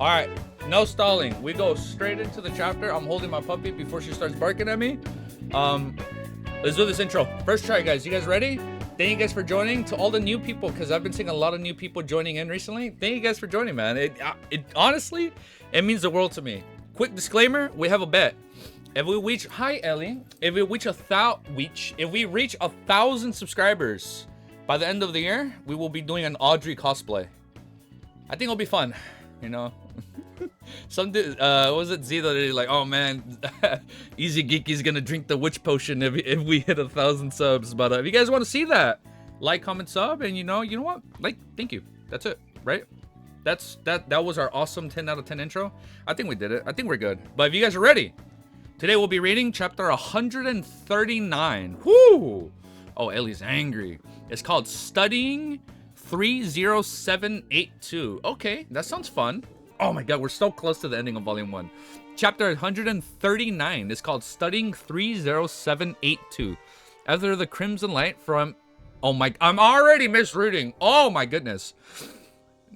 All right, no stalling. We go straight into the chapter. I'm holding my puppy before she starts barking at me. Let's do this intro. First try, guys. You guys ready? Thank you guys for joining. To all the new people, because I've been seeing a lot of new people joining in recently. Thank you guys for joining, man. It honestly, it means the world to me. Quick disclaimer: we have a bet. If we reach, hi Ellie. If we reach reach 1,000 subscribers by the end of the year, we will be doing an Audrey cosplay. I think it'll be fun, you know. Some dude, what was it, Z, that they're like, oh man, Easy Geeky's gonna drink the witch potion if we hit 1,000 subs. But if you guys want to see that, like, comment, sub, and you know what? Like, thank you. That's it, right? That was our awesome 10 out of 10 intro. I think we did it. I think we're good. But if you guys are ready, today we'll be reading chapter 139. Whoo! Oh, Ellie's angry. It's called Studying 30782. Okay, that sounds fun. Oh my god, we're so close to the ending of volume 1. Chapter 139 is called Studying 30782. After the crimson light from... Oh my... I'm already misreading. Oh my goodness.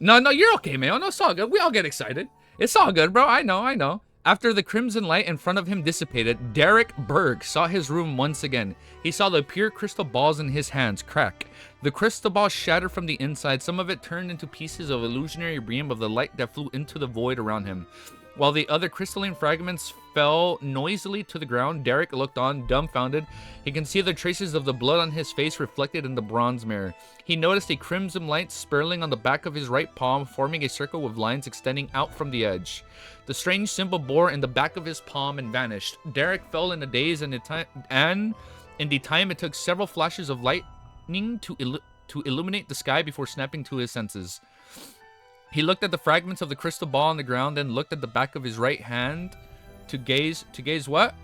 No, you're okay, man. No, it's all good. We all get excited. It's all good, bro. I know. After the crimson light in front of him dissipated, Derek Berg saw his room once again. He saw the pure crystal balls in his hands crack. The crystal ball shattered from the inside. Some of it turned into pieces of illusionary beam of the light that flew into the void around him. While the other crystalline fragments fell noisily to the ground, Derek looked on, dumbfounded. He can see the traces of the blood on his face reflected in the bronze mirror. He noticed a crimson light spiraling on the back of his right palm, forming a circle with lines extending out from the edge. The strange symbol bore in the back of his palm and vanished. Derek fell in a daze, and in the time it took several flashes of lightning to illuminate the sky before snapping to his senses. He looked at the fragments of the crystal ball on the ground, then looked at the back of his right hand to gaze what?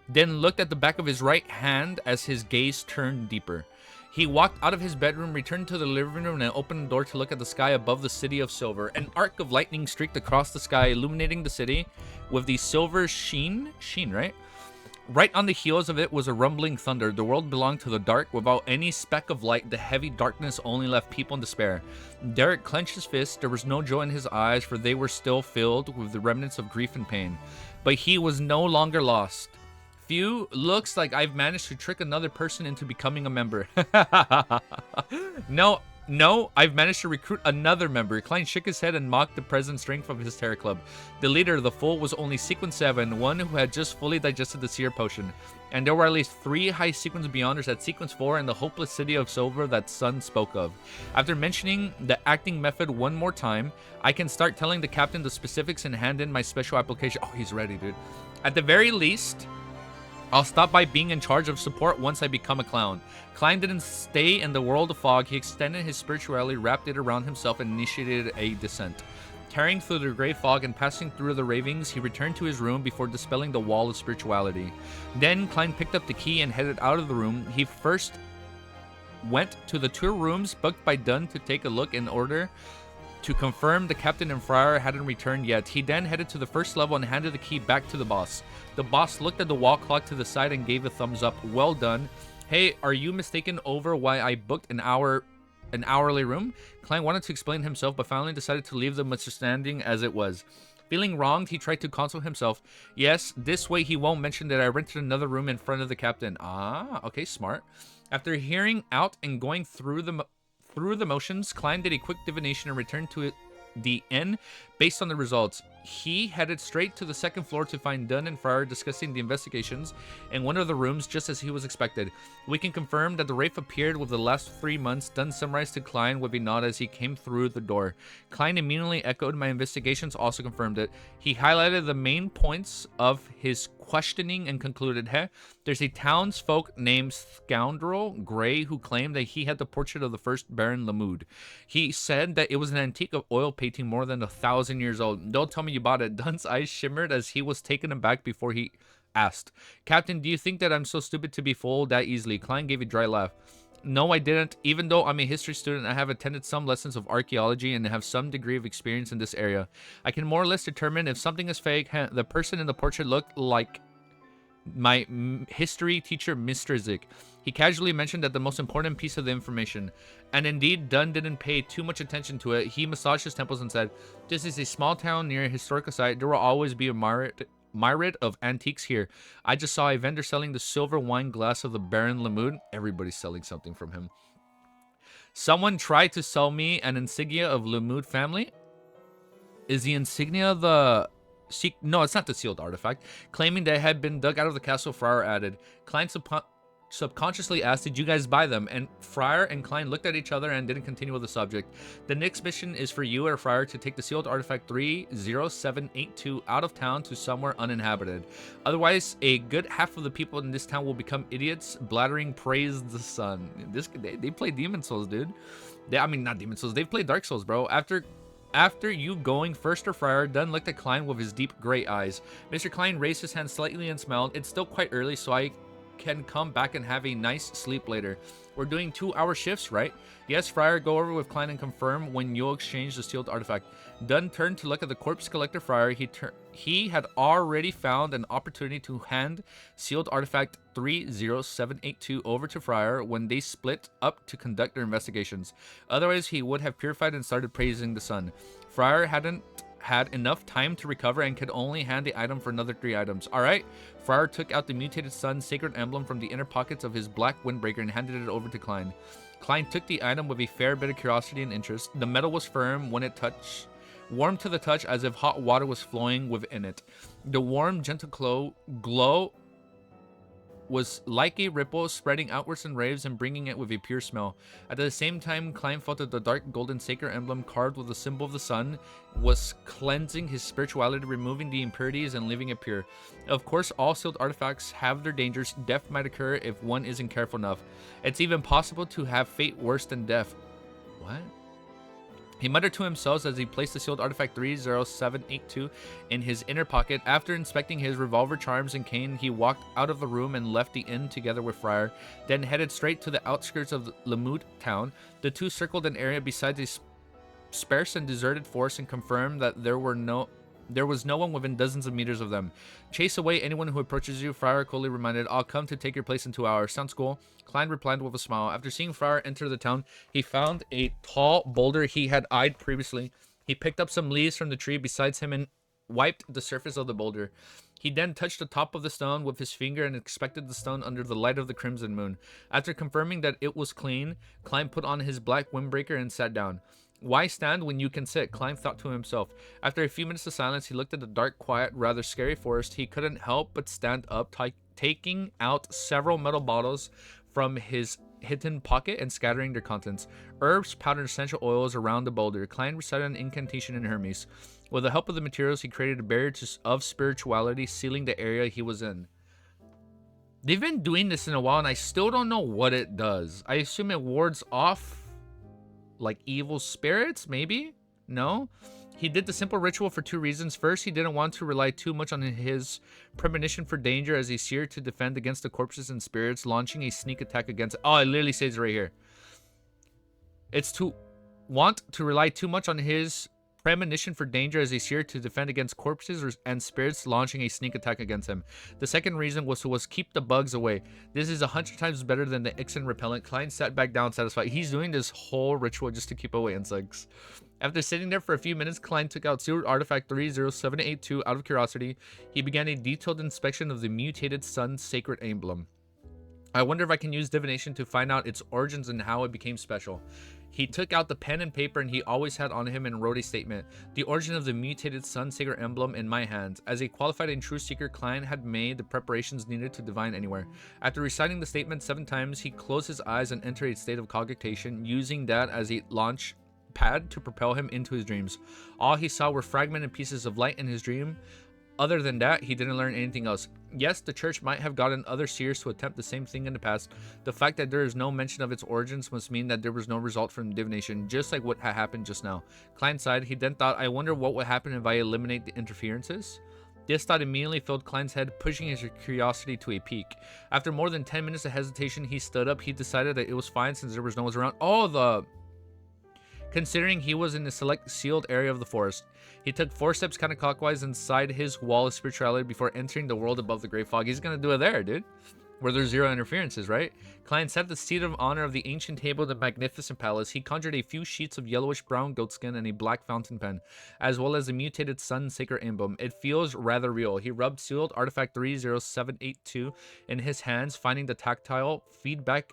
Then looked at the back of his right hand as his gaze turned deeper. He walked out of his bedroom, returned to the living room, and opened the door to look at the sky above the city of silver. An arc of lightning streaked across the sky, illuminating the city with the silver sheen, right? Right on the heels of it was a rumbling thunder. The world belonged to the dark. Without any speck of light, the heavy darkness only left people in despair. Derek clenched his fist. There was no joy in his eyes, for they were still filled with the remnants of grief and pain. But he was no longer lost. Phew, looks like I've managed to trick another person into becoming a member. No, I've managed to recruit another member. Klein shook his head and mocked the present strength of his terror club. The leader of the fool was only Sequence 7, one who had just fully digested the seer potion. And there were at least 3 high sequence beyonders at Sequence 4 in the hopeless city of silver that Sun spoke of. After mentioning the acting method one more time, I can start telling the captain the specifics and hand in my special application. Oh, he's ready, dude. At the very least, I'll stop by being in charge of support once I become a clown. Klein didn't stay in the world of fog. He extended his spirituality, wrapped it around himself, and initiated a descent. Tearing through the gray fog and passing through the ravings, he returned to his room before dispelling the wall of spirituality. Then Klein picked up the key and headed out of the room. He first went to the 2 rooms booked by Dunn to take a look in order to confirm the captain and friar hadn't returned yet. He then headed to the first level and handed the key back to the boss. The boss looked at the wall clock to the side and gave a thumbs up. Well done. Hey, are you mistaken over why I booked an hourly room? Klein wanted to explain himself, but finally decided to leave the misunderstanding as it was. Feeling wronged, he tried to console himself. Yes, this way he won't mention that I rented another room in front of the captain. Ah, okay, smart. After hearing out and going through the motions, Klein did a quick divination and returned to the inn based on the results. He headed straight to the second floor to find Dunn and Friar discussing the investigations in one of the rooms, just as he was expected. We can confirm that the wraith appeared with the last 3 months. Dunn summarized to Klein with a nod as he came through the door. Klein immediately echoed my investigations, also confirmed it. He highlighted the main points of his questioning and concluded, there's a townsfolk named Scoundrel Gray who claimed that he had the portrait of the first Baron Lamoud. He said that it was an antique of oil painting more than 1,000 years old. Don't tell me you bought it. Dunn's eyes shimmered as he was taken aback before he asked, Captain, do you think that I'm so stupid to be fooled that easily? Klein gave a dry laugh. No, I didn't. Even though I'm a history student, I have attended some lessons of archaeology and have some degree of experience in this area. I can more or less determine if something is fake. The person in the portrait looked like my history teacher, Mr. Zik. He casually mentioned that the most important piece of the information, and indeed Dunn didn't pay too much attention to it. He massaged his temples and said, "This is a small town near a historical site. There will always be a myriad of antiques here. I just saw a vendor selling the silver wine glass of the Baron Lemud." Everybody's selling something from him. "Someone tried to sell me an insignia of Lemud family." Is the insignia the... No, it's not the sealed artifact. Claiming they had been dug out of the castle, Friar added. Klein subconsciously asked, "Did you guys buy them?" And Friar and Klein looked at each other and didn't continue with the subject. "The next mission is for you or Friar to take the sealed artifact 30782 out of town to somewhere uninhabited. Otherwise, a good half of the people in this town will become idiots, blathering praise the sun." They play Demon Souls, dude. I mean, not Demon Souls. They've played Dark Souls, bro. After you going first or Friar, Dunn looked at Klein with his deep gray eyes. Mr. Klein raised his hand slightly and smiled. "It's still quite early, so I can come back and have a nice sleep later. We're doing 2-hour shifts, right?" "Yes, Friar. Go over with Klein and confirm when you'll exchange the sealed artifact." Dunn turned to look at the corpse collector Friar. He had already found an opportunity to hand sealed artifact 30782 over to Friar when they split up to conduct their investigations. Otherwise, he would have purified and started praising the sun. Friar hadn't had enough time to recover and could only hand the item for another 3 items. "All right." Friar took out the mutated sun's sacred emblem from the inner pockets of his black windbreaker and handed it over to Klein. Klein took the item with a fair bit of curiosity and interest. The metal was firm when it touched, warm to the touch as if hot water was flowing within it. The warm, gentle glow was like a ripple spreading outwards in waves and bringing it with a pure smell. At the same time, Klein felt that the dark golden sacred emblem carved with the symbol of the sun was cleansing his spirituality, removing the impurities and leaving it pure. Of course, all sealed artifacts have their dangers. Death might occur if one isn't careful enough. It's even possible to have fate worse than death. What? He muttered to himself as he placed the sealed artifact 30782 in his inner pocket. After inspecting his revolver, charms, and cane, he walked out of the room and left the inn together with Friar, then headed straight to the outskirts of Lemud town. The two circled an area beside a sparse and deserted forest and confirmed that there was no one within dozens of meters of them. "Chase away anyone who approaches you," Friar coolly reminded. "I'll come to take your place in 2 hours. Sounds cool." Klein replied with a smile. After seeing Friar enter the town, he found a tall boulder he had eyed previously. He picked up some leaves from the tree beside him and wiped the surface of the boulder. He then touched the top of the stone with his finger and inspected the stone under the light of the crimson moon. After confirming that it was clean, Klein put on his black windbreaker and sat down. "Why stand when you can sit?" Klein thought to himself. After a few minutes of silence, he looked at the dark, quiet, rather scary forest. He couldn't help but stand up, taking out several metal bottles from his hidden pocket and scattering their contents. Herbs, powdered essential oils around the boulder. Klein recited an incantation in Hermes. With the help of the materials, he created a barrier of spirituality, sealing the area he was in. They've been doing this in a while, and I still don't know what it does. I assume it wards off like evil spirits, maybe? No? He did the simple ritual for 2 reasons. First, he didn't want to rely too much on his premonition for danger as a seer to defend against the corpses and spirits, launching a sneak attack against... Oh, it literally says right here. It's to want to rely too much on his premonition for danger as a seer to defend against corpses and spirits, launching a sneak attack against him. The second reason was to keep the bugs away. This is 100 times better than the Ixen repellent. Klein sat back down satisfied. He's doing this whole ritual just to keep away insects. After sitting there for a few minutes, Klein took out sealed artifact 30782 out of curiosity. He began a detailed inspection of the mutated sun's sacred emblem. "I wonder if I can use divination to find out its origins and how it became special." He took out the pen and paper and he always had on him and wrote a statement. "The origin of the mutated sun sacred emblem in my hands." As a qualified and true seeker, Klein had made the preparations needed to divine anywhere. After reciting the statement 7 times, he closed his eyes and entered a state of cogitation, using that as a launch pad to propel him into his dreams. All he saw were fragmented pieces of light in his dream. Other than that, he didn't learn anything else. Yes, the church might have gotten other seers to attempt the same thing in the past. The fact that there is no mention of its origins must mean that there was no result from divination, just like what had happened just now. Klein sighed. He then thought, "I wonder what would happen if I eliminate the interferences?" This thought immediately filled Klein's head, pushing his curiosity to a peak. After more than 10 minutes of hesitation, he stood up. He decided that it was fine since there was no one around. Oh, considering he was in a select sealed area of the forest. He took 4 steps counterclockwise inside his wall of spirituality before entering the world above the great fog. He's gonna do it there, dude. Where there's 0 interferences, right? Klein sat at the seat of honor of the ancient table of the magnificent palace. He conjured a few sheets of yellowish-brown goatskin and a black fountain pen, as well as a mutated sun sacred emblem. It feels rather real. He rubbed sealed artifact 30782 in his hands, finding the tactile feedback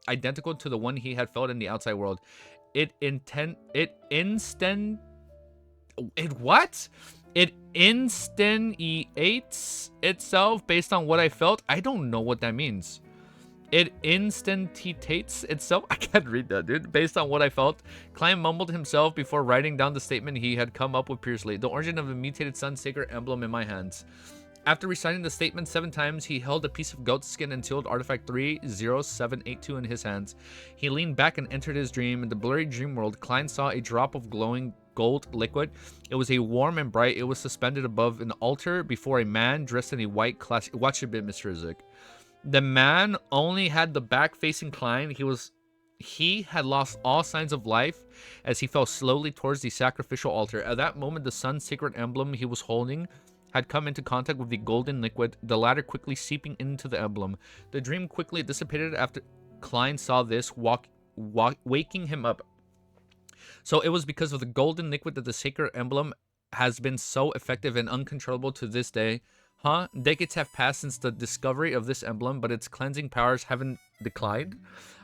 identical to the one he had felt in the outside world. It instantiates itself based on what I felt. I don't know what that means. It instantiates itself. I can't read that, dude. Based on what I felt. Klein mumbled himself before writing down the statement he had come up with previously. The origin of the mutated sun sacred emblem in my hands. After reciting the statement 7 times, he held a piece of goat skin and sealed artifact 30782 in his hands. He leaned back and entered his dream. In the blurry dream world, Klein saw a drop of glowing gold liquid. It was a warm and bright. It was suspended above an altar before a man dressed in a white class. Watch a bit, Mr. Isaac. The man only had the back facing Klein. He had lost all signs of life as he fell slowly towards the sacrificial altar. At that moment, the sun's sacred emblem he was holding had come into contact with the golden liquid, the latter quickly seeping into the emblem. The dream quickly dissipated after Klein saw this, waking him up. So it was because of the golden liquid that the sacred emblem has been so effective and uncontrollable to this day. Huh? Decades have passed since the discovery of this emblem, but its cleansing powers haven't declined.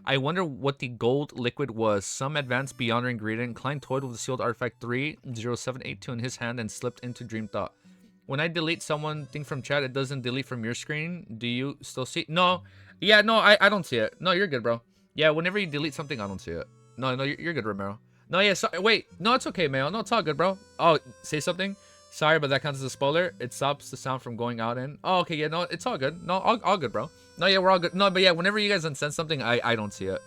I wonder what the gold liquid was. Some advanced beyond our ingredient. Klein toyed with the sealed artifact 30782 in his hand and slipped into dream thought. When I delete something from chat, it doesn't delete from your screen. Do you still see it? No. Yeah, no, I don't see it. No, you're good, bro. Yeah, whenever you delete something, I don't see it. No, you're good, Romero. No, yeah, wait. No, it's okay, Mayo. No, it's all good, bro. Oh, say something? Sorry, but that counts as a spoiler. It stops the sound from going out in. Oh, okay, yeah, no, it's all good. No, all good, bro. No, yeah, we're all good. No, but yeah, whenever you guys unsend something, I don't see it.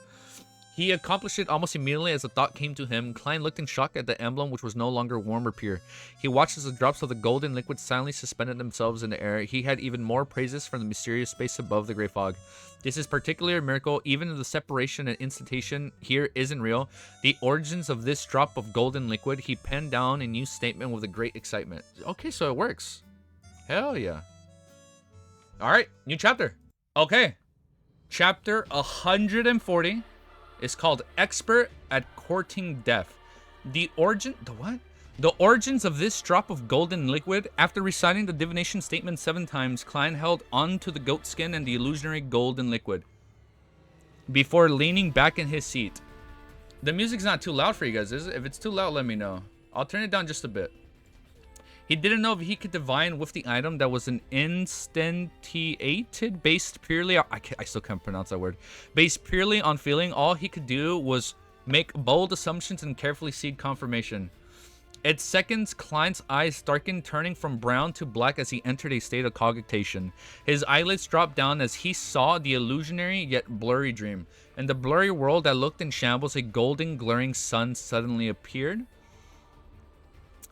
He accomplished it almost immediately as the thought came to him. Klein looked in shock at the emblem, which was no longer warm or pure. He watched as the drops of the golden liquid silently suspended themselves in the air. He had even more praises from the mysterious space above the great fog. This is particularly a miracle, even if the separation and instantation here isn't real. The origins of this drop of golden liquid, he penned down a new statement with a great excitement. Okay, so it works. Hell yeah. Alright, new chapter. Okay. Chapter 140. Is called Expert at Courting Death. The origins of this drop of golden liquid. After reciting the divination statement 7 times, Klein held onto the goat skin and the illusionary golden liquid before leaning back in his seat. The music's not too loud for you guys, is it? If it's too loud, let me know. I'll turn it down just a bit. He didn't know if he could divine with the item that was an instantiated, based purely on, I still can't pronounce that word. Based purely on feeling, all he could do was make bold assumptions and carefully seek confirmation. At seconds, Klein's eyes darkened, turning from brown to black as he entered a state of cogitation. His eyelids dropped down as he saw the illusionary yet blurry dream. In the blurry world that looked in shambles, a golden glaring sun suddenly appeared.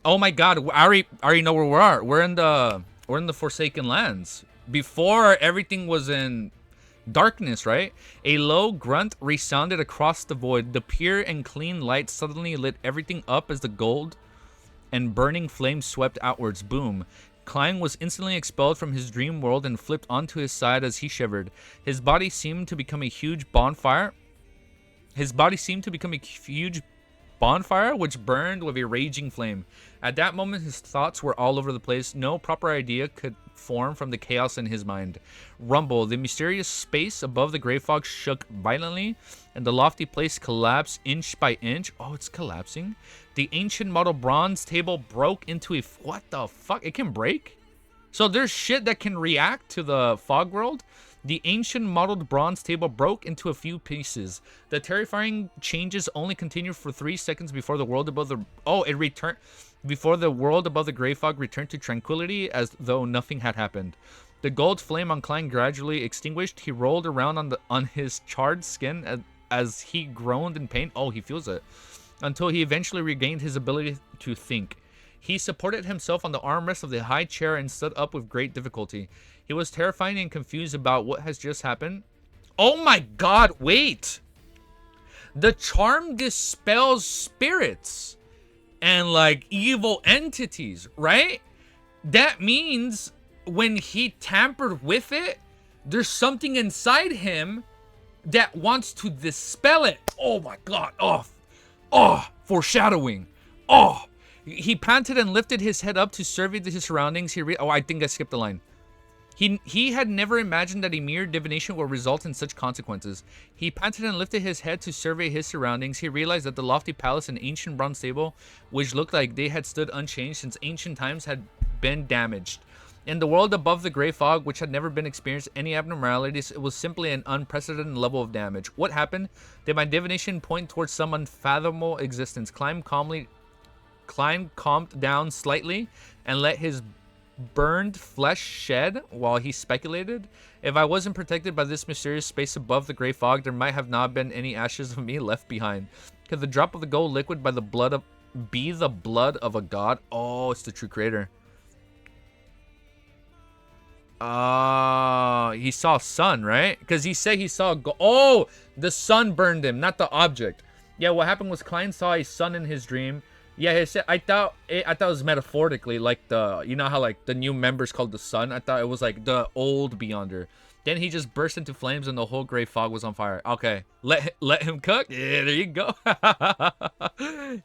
Oh my god, I already know where we are. We're in the Forsaken Lands. Before, everything was in darkness, right? A low grunt resounded across the void. The pure and clean light suddenly lit everything up as the gold and burning flames swept outwards. Boom. Klein was instantly expelled from his dream world and flipped onto his side as he shivered. His body seemed to become a huge bonfire. Which burned with a raging flame. At that moment, his thoughts were all over the place. No proper idea could form from the chaos in his mind. Rumble. The mysterious space above the gray fog shook violently, and the lofty place collapsed inch by inch. Oh, it's collapsing. The ancient model bronze table broke into a... What the fuck? It can break? So there's shit that can react to the fog world? The ancient modeled bronze table broke into a few pieces. The terrifying changes only continued for 3 seconds before the world above the... Oh, it returned... Before the world above the gray fog returned to tranquility as though nothing had happened. The gold flame on Klein gradually extinguished. He rolled around on his charred skin as he groaned in pain. Oh, he feels it. Until he eventually regained his ability to think. He supported himself on the armrest of the high chair and stood up with great difficulty. He was terrified and confused about what has just happened. Oh my god, wait! The charm dispels spirits and like evil entities, right? That means when he tampered with it, there's something inside him that wants to dispel it. Oh my god. Oh, foreshadowing. Oh. He panted and lifted his head up to survey his surroundings. I think I skipped a line. He had never imagined that a mere divination would result in such consequences. He panted and lifted his head to survey his surroundings. He realized that the lofty palace and ancient bronze table, which looked like they had stood unchanged since ancient times, had been damaged. In the world above the gray fog, which had never been experienced any abnormalities, it was simply an unprecedented level of damage. What happened? Did my divination point towards some unfathomable existence? Klein calmed down slightly and let his burned flesh shed while he speculated. If I wasn't protected by this mysterious space above the gray fog, there might have not been any ashes of me left behind. Could the drop of the gold liquid by the blood be the blood of a god? Oh, it's the true creator. He saw sun, right? Because he said he saw the sun burned him, not the object. Yeah, what happened was Klein saw a sun in his dream. Yeah, he said, I thought it was metaphorically, like you know how like the new members called the sun? I thought it was like the old Beyonder. Then he just burst into flames and the whole gray fog was on fire. Okay, let him cook. Yeah, there you go.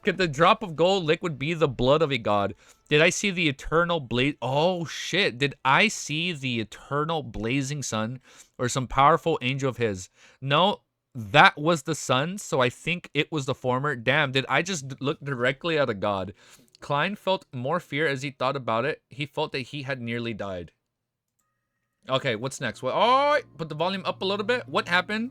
Could the drop of gold liquid be the blood of a god? Did I see the eternal blaze? Oh shit! Did I see the eternal blazing sun or some powerful angel of his? No. That was the sun, so I think it was the former. Damn, did I just look directly at a god? Klein felt more fear as he thought about it. He felt that he had nearly died. Okay, what's next? Oh, put the volume up a little bit. What happened?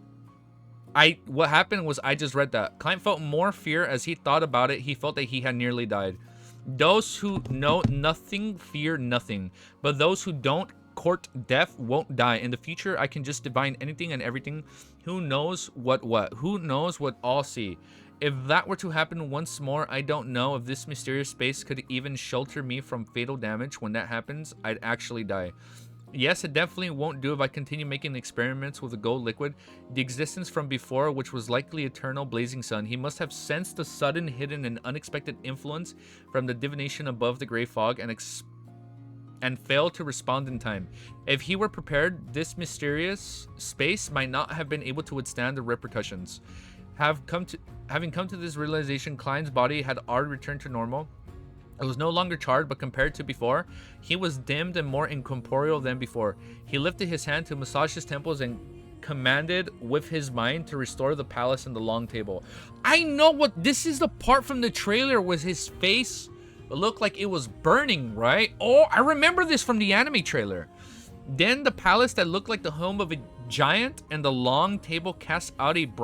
What happened was I just read that. Klein felt more fear as he thought about it. He felt that he had nearly died. Those who know nothing fear nothing, but those who don't court death won't die. In the future, I can just divine anything and everything. Who knows what? Who knows what all see? If that were to happen once more, I don't know if this mysterious space could even shelter me from fatal damage. When that happens, I'd actually die. Yes, it definitely won't do if I continue making experiments with the gold liquid. The existence from before, which was likely eternal blazing sun, he must have sensed the sudden, hidden, and unexpected influence from the divination above the gray fog and failed to respond in time. If he were prepared, this mysterious space might not have been able to withstand the repercussions. Having come to this realization, Klein's body had already returned to normal. It was no longer charred, but compared to before, he was dimmed and more incorporeal than before. He lifted his hand to massage his temples and commanded with his mind to restore the palace and the long table. I know what this is. The part from the trailer was his face looked like it was burning, right? Oh, I remember this from the anime trailer. Then the palace that looked like the home of a giant and the long table cast out of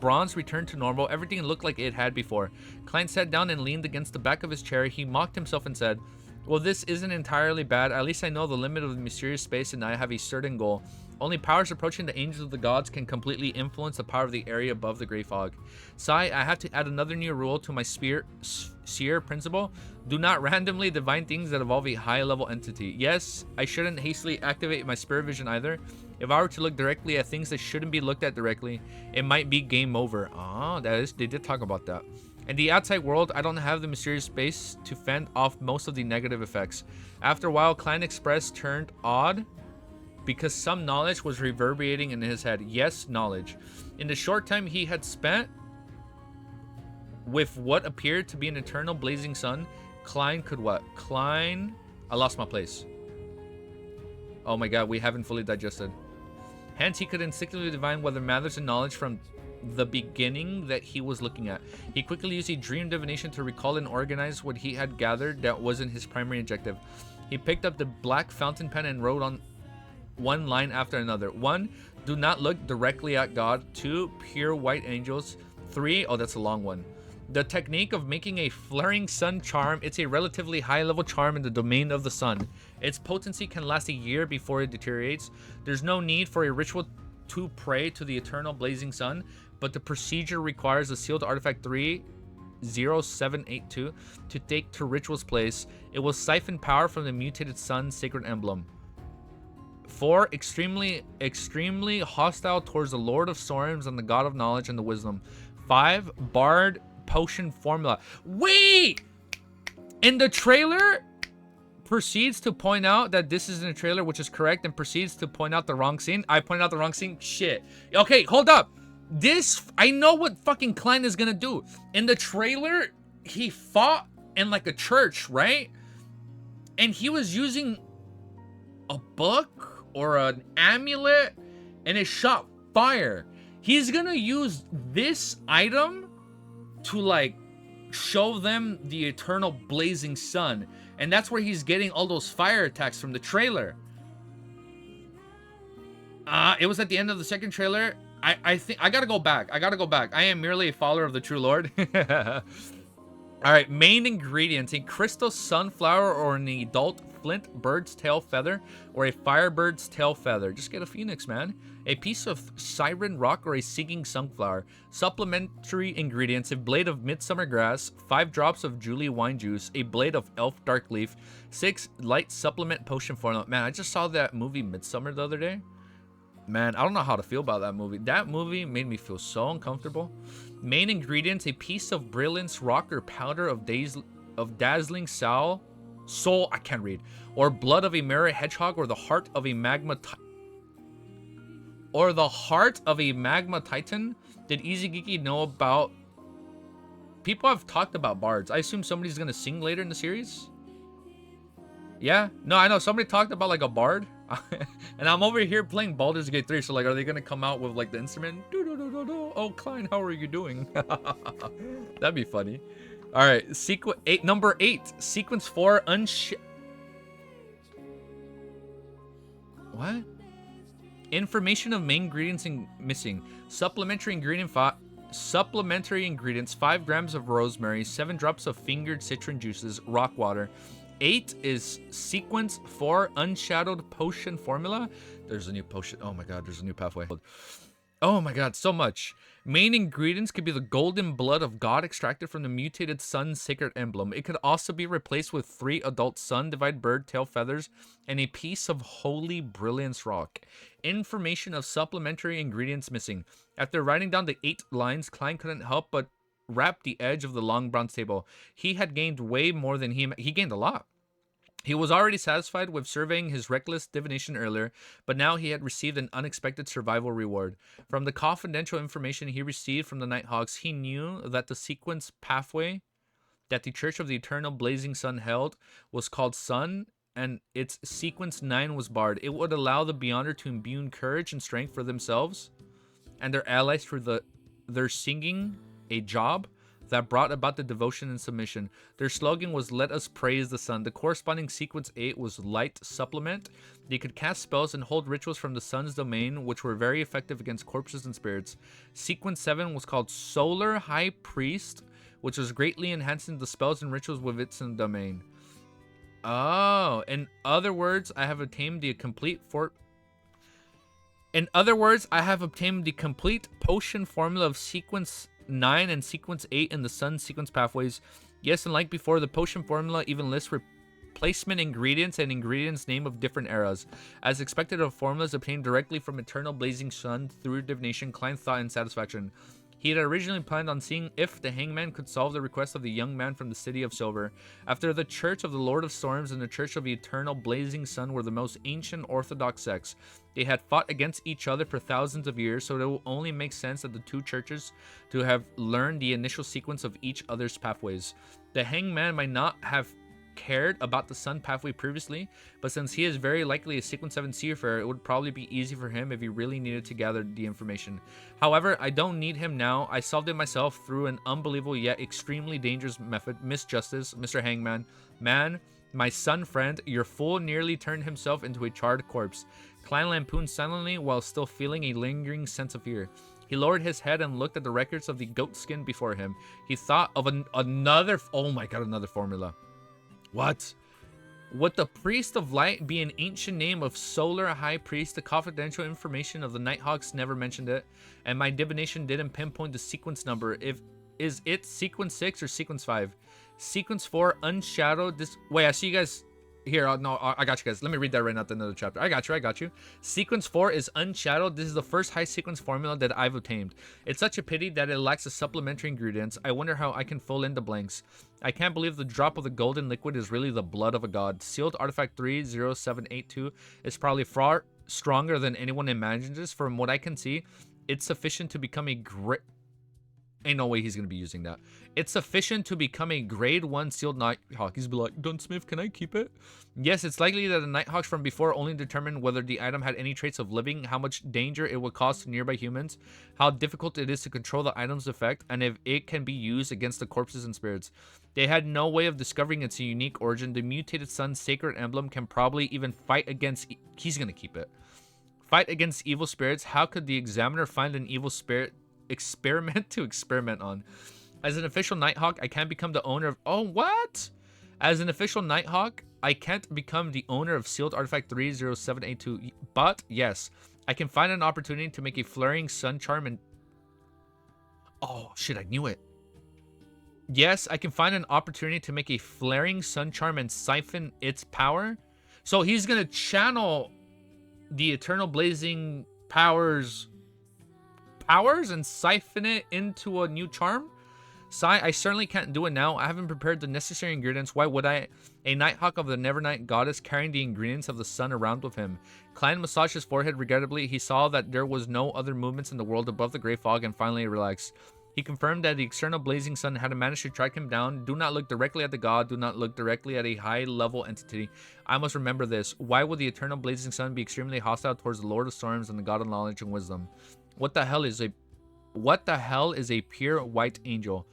bronze returned to normal. Everything looked like it had before. Klein sat down and leaned against the back of his chair. He mocked himself and said, well, this isn't entirely bad. At least I know the limit of the mysterious space and I have a certain goal. Only powers approaching the angels of the gods can completely influence the power of the area above the gray fog. Sigh, I have to add another new rule to my seer principle. Do not randomly divine things that involve a high-level entity. Yes, I shouldn't hastily activate my spirit vision either. If I were to look directly at things that shouldn't be looked at directly, it might be game over. Ah, they did talk about that. In the outside world, I don't have the mysterious space to fend off most of the negative effects. After a while, Klein Express turned odd because some knowledge was reverberating in his head. Yes, knowledge. In the short time he had spent with what appeared to be an eternal blazing sun, Klein could what? Klein... I lost my place. Oh my god, we haven't fully digested. Hence, he could instinctively divine whether matters and knowledge from the beginning that he was looking at. He quickly used a dream divination to recall and organize what he had gathered that wasn't his primary objective. He picked up the black fountain pen and wrote on one line after another. 1. Do not look directly at God. 2. Pure white angels. 3. Oh, that's a long one. The technique of making a flaring sun charm. It's a relatively high-level charm in the domain of the sun. Its potency can last a year before it deteriorates. There's no need for a ritual to pray to the eternal blazing sun, but the procedure requires a sealed artifact 30782 to take to ritual's place. It will siphon power from the mutated sun's sacred emblem. 4, extremely hostile towards the Lord of Storms and the God of Knowledge and the Wisdom. 5, Bard Potion Formula. Wait! In the trailer, proceeds to point out that this is in a trailer, which is correct, and proceeds to point out the wrong scene. I pointed out the wrong scene? Shit. Okay, hold up. This, I know what fucking Klein is gonna do. In the trailer, he fought in like a church, right? And he was using a book or an amulet, and it shot fire. He's gonna use this item to like show them the eternal blazing sun, and that's where he's getting all those fire attacks from the trailer. It was at the end of the second trailer. I think I gotta go back. I am merely a follower of the true Lord. All right, main ingredients: a crystal sunflower or an adult flint bird's tail feather or a firebird's tail feather. Just get a phoenix, man. A piece of siren rock or a singing sunflower. Supplementary ingredients: a blade of midsummer grass, 5 drops of Julie wine juice, a blade of elf dark leaf, 6 light supplement potion formula. Man, I just saw that movie Midsummer the other day. Man, I don't know how to feel about that movie. That movie made me feel so uncomfortable. Main ingredients: a piece of brilliance rock or powder of dazzling soul, I can't read, or blood of a mirror hedgehog, or the heart of a magma titan. Did Easy Geeky know about? People have talked about bards. I assume somebody's gonna sing later in the series. Yeah, no, I know somebody talked about like a bard. And I'm over here playing Baldur's Gate 3, so like, are they gonna come out with like the instrument? Oh, Klein, how are you doing? That'd be funny. All right, number 8, sequence 4, what? Information of main ingredients missing. Supplementary ingredients: 5 grams of rosemary, 7 drops of fingered citron juices, rock water. 8 is sequence 4, unshadowed potion formula. There's a new potion. Oh my god, there's a new pathway. Oh my god, so much. Main ingredients could be the golden blood of God extracted from the mutated sun's sacred emblem. It could also be replaced with 3 adult sun divide bird tail feathers and a piece of holy brilliance rock. Information of supplementary ingredients missing. After writing down the 8 lines, Klein couldn't help but wrap the edge of the long bronze table. He had gained way more than he gained a lot. He was already satisfied with surveying his reckless divination earlier, but now he had received an unexpected survival reward. From the confidential information he received from the Nighthawks, he knew that the sequence pathway that the Church of the Eternal Blazing Sun held was called Sun, and its sequence 9 was barred. It would allow the Beyonder to imbue courage and strength for themselves and their allies through their singing a job that brought about the devotion and submission. Their slogan was "Let us praise the sun." The corresponding sequence 8 was light supplement. They could cast spells and hold rituals from the sun's domain, which were very effective against corpses and spirits. Sequence 7 was called Solar High Priest, which was greatly enhancing the spells and rituals with its domain. Oh, in other words, I have obtained the complete potion formula of sequence 9 and sequence 8 in the sun sequence pathways. Yes, and like before, the potion formula even lists replacement ingredients and ingredients name of different eras. As expected of formulas obtained directly from Eternal Blazing Sun through divination, Klein thought in satisfaction. He had originally planned on seeing if the hangman could solve the request of the young man from the City of Silver. After the Church of the Lord of Storms and the Church of the Eternal Blazing Sun were the most ancient orthodox sects. They had fought against each other for thousands of years, so it will only make sense that the two churches to have learned the initial sequence of each other's pathways. The hangman might not have cared about the sun pathway previously, but since he is very likely a sequence 7 seafarer, it would probably be easy for him if he really needed to gather the information. However, I don't need him now. I solved it myself through an unbelievable yet extremely dangerous method. Miss Justice, Mr. Hangman. Man, my son friend, your fool nearly turned himself into a charred corpse. Klein lampooned silently while still feeling a lingering sense of fear. He lowered his head and looked at the records of the goat skin before him. He thought of another formula. What? Would the Priest of Light be an ancient name of Solar High Priest? The confidential information of the Nighthawks never mentioned it, and my divination didn't pinpoint the sequence number. Is it sequence 6 or sequence 5? Sequence 4, unshadowed. Wait, I see you guys. Here, no, I got you guys. Let me read that right now at the end of the chapter. I got you. Sequence 4 is unshadowed. This is the first high sequence formula that I've obtained. It's such a pity that it lacks the supplementary ingredients. I wonder how I can fill in the blanks. I can't believe the drop of the golden liquid is really the blood of a god. Sealed artifact 30782 is probably far stronger than anyone imagines. From what I can see, it's sufficient to become a great... Ain't no way he's going to be using that. It's sufficient to become a grade 1 sealed Nighthawk. He's be like, Gunsmith, can I keep it? Yes, it's likely that the Nighthawks from before only determined whether the item had any traits of living, how much danger it would cause to nearby humans, how difficult it is to control the item's effect, and if it can be used against the corpses and spirits. They had no way of discovering its unique origin. The mutated sun's sacred emblem can probably even fight against... He's going to keep it. Fight against evil spirits. How could the examiner find an evil spirit experiment to experiment on? As an official Nighthawk, I can't become the owner of... Oh, what? As an official Nighthawk, I can't become the owner of sealed artifact 30782. But, yes, I can find an opportunity to make a flaring sun charm and... Oh, shit, I knew it. Yes, I can find an opportunity to make a flaring sun charm and siphon its power. So he's going to channel the eternal blazing powers and siphon it into a new charm? Sigh, I certainly can't do it now. I haven't prepared the necessary ingredients. Why would I? A Nighthawk of the Nevernight goddess carrying the ingredients of the sun around with him. Klein massaged his forehead regrettably. He saw that there was no other movements in the world above the gray fog and finally relaxed. He confirmed that the external blazing sun had managed to track him down. Do not look directly at the god. Do not look directly at a high-level entity. I must remember this. Why would the eternal blazing sun be extremely hostile towards the Lord of Storms and the god of knowledge and wisdom? What the hell is a pure white angel?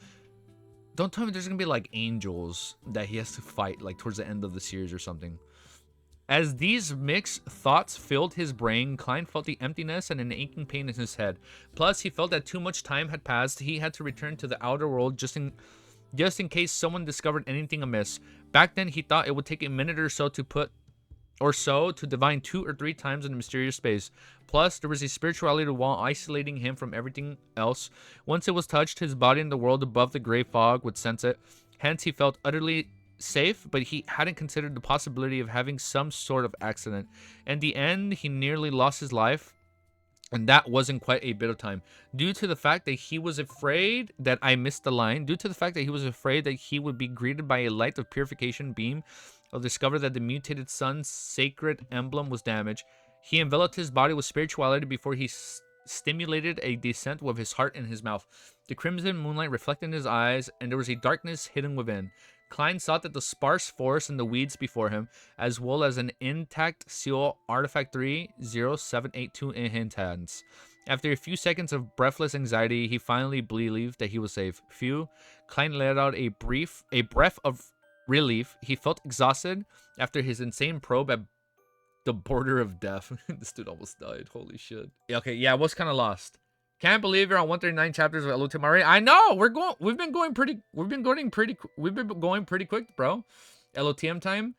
Don't tell me there's gonna be like angels that he has to fight like towards the end of the series or something. As these mixed thoughts filled his brain, Klein felt the emptiness and an aching pain in his head. Plus, he felt that too much time had passed. He had to return to the outer world just in case someone discovered anything amiss. Back then, he thought it would take a minute or so to divine 2 or 3 times in the mysterious space. Plus, there was a spirituality wall isolating him from everything else. Once it was touched, his body in the world above the gray fog would sense it. Hence, he felt utterly safe, but he hadn't considered the possibility of having some sort of accident. In the end, he nearly lost his life, and that wasn't quite a bit of time. Due to the fact that he was afraid that I missed the line, due to the fact that he was afraid that he would be greeted by a light of purification beam, or discover that the mutated sun's sacred emblem was damaged. He enveloped his body with spirituality before he stimulated a descent with his heart in his mouth. The crimson moonlight reflected in his eyes, and there was a darkness hidden within. Klein saw that the sparse forest and the weeds before him, as well as an intact seal artifact 30782 in his hands. After a few seconds of breathless anxiety, he finally believed that he was safe. Phew. Klein let out a breath of relief. He felt exhausted after his insane probe at the border of death. This dude almost died. Holy shit. Okay, yeah, I was kind of lost. Can't believe you're on 139 chapters of LOTM already. I know. We've been going pretty quick, bro. LOTM time.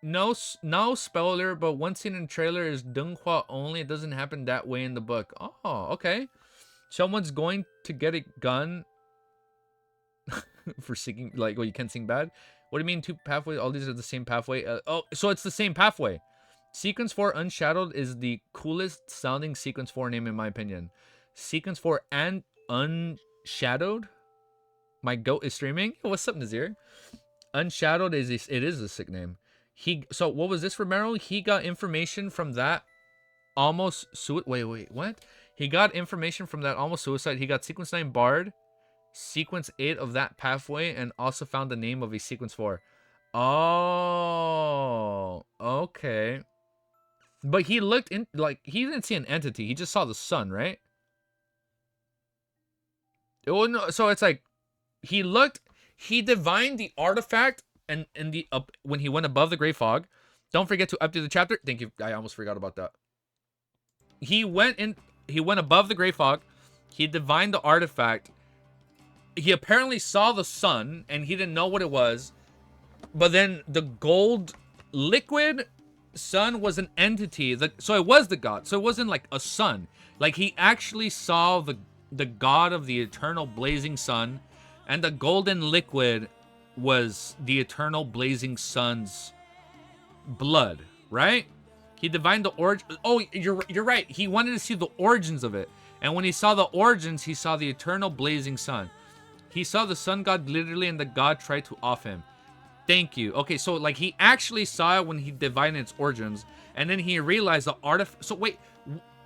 No spoiler, but one scene in the trailer is Dunghua only. It doesn't happen that way in the book. Oh, okay. Someone's going to get a gun for singing, like, well, you can't sing bad. What do you mean 2 pathways? All these are the same pathway. Oh, so it's the same pathway. Sequence 4 Unshadowed is the coolest sounding Sequence 4 name in my opinion. Sequence 4 and Unshadowed. My goat is streaming. What's up, Nazir? Unshadowed is a sick name. So what was this, Romero? He got information from that almost wait, what? He got information from that almost suicide. He got Sequence 9 Bard, Sequence 8 of that pathway, and also found the name of a Sequence 4. Oh, okay. But he looked in, like, he didn't see an entity. He just saw the sun, right? Oh, no. So it's like, he divined the artifact and when he went above the gray fog. Don't forget to update the chapter. Thank you. I almost forgot about that. He went above the gray fog. He divined the artifact. He apparently saw the sun and he didn't know what it was. But then the gold liquid sun was an entity. So it was the god. So it wasn't like a sun. Like he actually saw the god of the eternal blazing sun, and the golden liquid was the eternal blazing sun's blood, right? He divined the origin. Oh, you're right. He wanted to see the origins of it. And when he saw the origins, he saw the eternal blazing sun. He saw the sun god literally, and the god tried to off him. Thank you. Okay, so like he actually saw it when he divined its origins, and then he realized the artifact. So wait,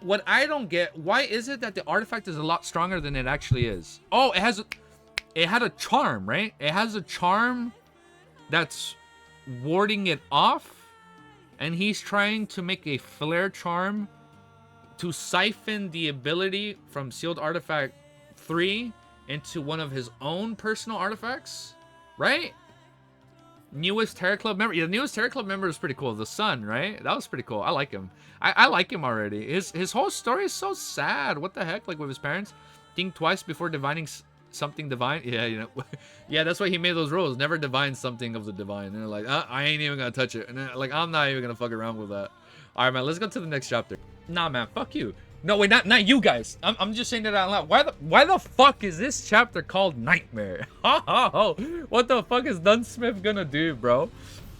what I don't get, why is it that the artifact is a lot stronger than it actually is? Oh, it had a charm, right? It has a charm that's warding it off, and he's trying to make a flare charm to siphon the ability from Sealed Artifact 3 into one of his own personal artifacts, right? Newest Terror Club member. Yeah, the newest Terror Club member is pretty cool. The Sun, right? That was pretty cool. I like him. I like him already. His whole story is so sad. What the heck? Like with his parents, think twice before divining something divine. Yeah, you know. Yeah, that's why he made those rules. Never divine something of the divine. And they're like, I ain't even gonna touch it. And then, like, I'm not even gonna fuck around with that. All right, man. Let's go to the next chapter. Nah, man. Fuck you. No, wait, not you guys. I'm just saying that out loud. Why the fuck is this chapter called Nightmare? What the fuck is Dunsmith gonna do, bro?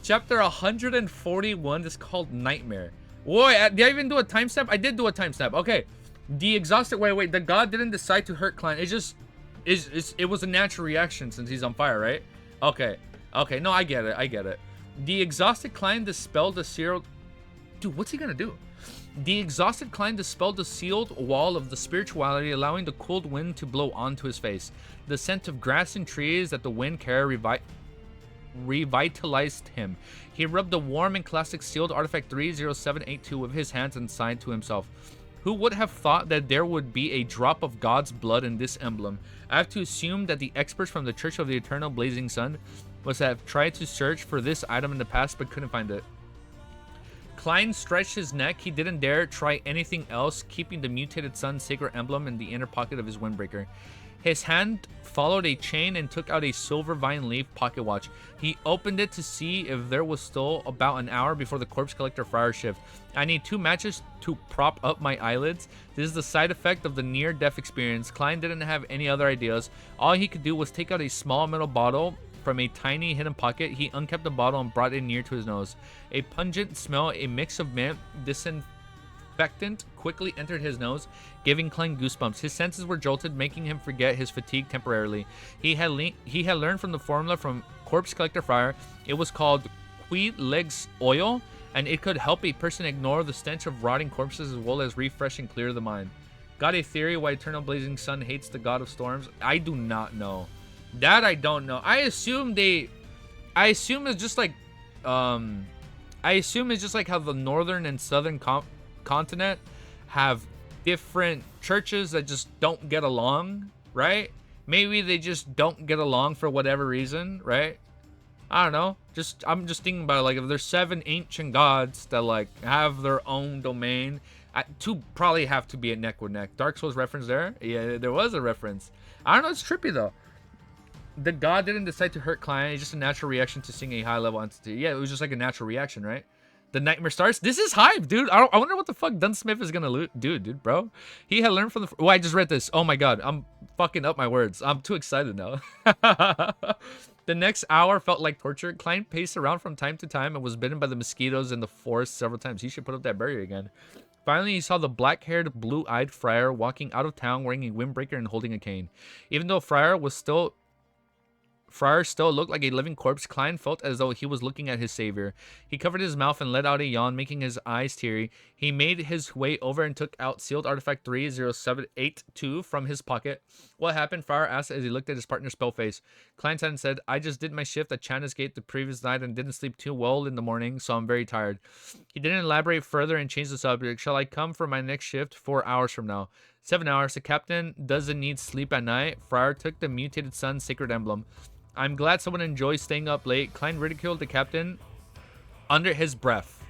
Chapter 141 is called Nightmare. Boy, did I even do a timestamp? I did do a timestamp. Okay. The exhausted. Wait. The god didn't decide to hurt Klein. It just it was a natural reaction since he's on fire, right? Okay. No, I get it. The exhausted Klein dispelled the sealed. Dude, what's he gonna do? The exhausted Klein dispelled the sealed wall of the spirituality, allowing the cold wind to blow onto his face. The scent of grass and trees that the wind carried revitalized him. He rubbed the warm and classic Sealed Artifact 30782 with his hands and sighed to himself. Who would have thought that there would be a drop of God's blood in this emblem? I have to assume that the experts from the Church of the Eternal Blazing Sun must have tried to search for this item in the past but couldn't find it. Klein stretched his neck. He didn't dare try anything else, keeping the mutated sun's sacred emblem in the inner pocket of his windbreaker. His hand followed a chain and took out a silver vine leaf pocket watch. He opened it to see if there was still about an hour before the corpse collector friar shift. I need 2 matches to prop up my eyelids. This is the side effect of the near-death experience. Klein didn't have any other ideas. All he could do was take out a small metal bottle from a tiny hidden pocket. He uncapped the bottle and brought it near to his nose. A pungent smell, a mix of mint, disinfectant, quickly entered his nose, giving Klein goosebumps. His senses were jolted, making him forget his fatigue temporarily. He had learned from the formula from Corpse Collector Friar. It was called Queed Legs Oil, and it could help a person ignore the stench of rotting corpses as well as refresh and clear the mind. Got a theory why Eternal Blazing Sun hates the God of Storms? I do not know. That I don't know. I assume it's just like how the northern and southern continent have different churches that just don't get along, right? Maybe they just don't get along for whatever reason, right? I don't know. I'm just thinking about it, like if there's 7 ancient gods that like have their own domain, 2 probably have to be a neck with neck. Dark Souls reference there? Yeah, there was a reference. I don't know. It's trippy though. The god didn't decide to hurt Klein. It's just a natural reaction to seeing a high-level entity. Yeah, it was just like a natural reaction, right? The nightmare starts. This is hype, dude. I wonder what the fuck Dunsmith is gonna do, dude, bro. He had learned from the... Oh, I just read this. Oh my god. I'm fucking up my words. I'm too excited now. The next hour felt like torture. Klein paced around from time to time and was bitten by the mosquitoes in the forest several times. He should put up that barrier again. Finally, he saw the black-haired, blue-eyed friar walking out of town wearing a windbreaker and holding a cane. Even though Friar still looked like a living corpse, Klein felt as though he was looking at his savior. He covered his mouth and let out a yawn, making his eyes teary. He made his way over and took out Sealed Artifact 30782 from his pocket. What happened? Friar asked as he looked at his partner's spell face. Klein said, I just did my shift at Channa's Gate the previous night and didn't sleep too well in the morning, so I'm very tired. He didn't elaborate further and changed the subject. Shall I come for my next shift 4 hours from now? 7 hours. The captain doesn't need sleep at night. Friar took the mutated sun's sacred emblem. I'm glad someone enjoys staying up late. Klein ridiculed the captain under his breath.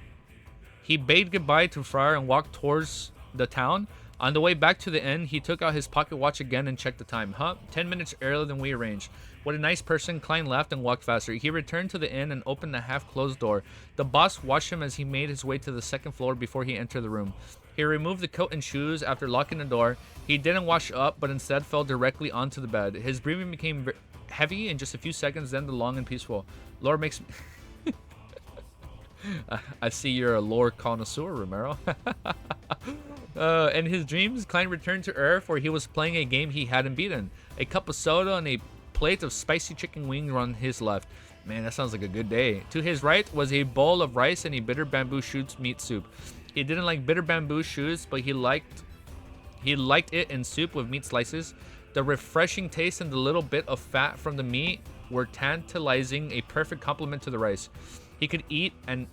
He bade goodbye to Friar and walked towards the town. On the way back to the inn, he took out his pocket watch again and checked the time. 10 minutes earlier than we arranged. What a nice person. Klein laughed and walked faster. He returned to the inn and opened the half-closed door. The boss watched him as he made his way to the second floor before he entered the room. He removed the coat and shoes after locking the door. He didn't wash up, but instead fell directly onto the bed. His breathing became heavy in just a few seconds, then long and peaceful. Lore makes... I see you're a lore connoisseur, Romero. In his dreams, Klein returned to Earth where he was playing a game he hadn't beaten. A cup of soda and a plate of spicy chicken wings were on his left. Man, that sounds like a good day. To his right was a bowl of rice and a bitter bamboo shoots meat soup. He didn't like bitter bamboo shoots, but he liked it in soup with meat slices. The refreshing taste and the little bit of fat from the meat were tantalizing, a perfect complement to the rice. He could eat an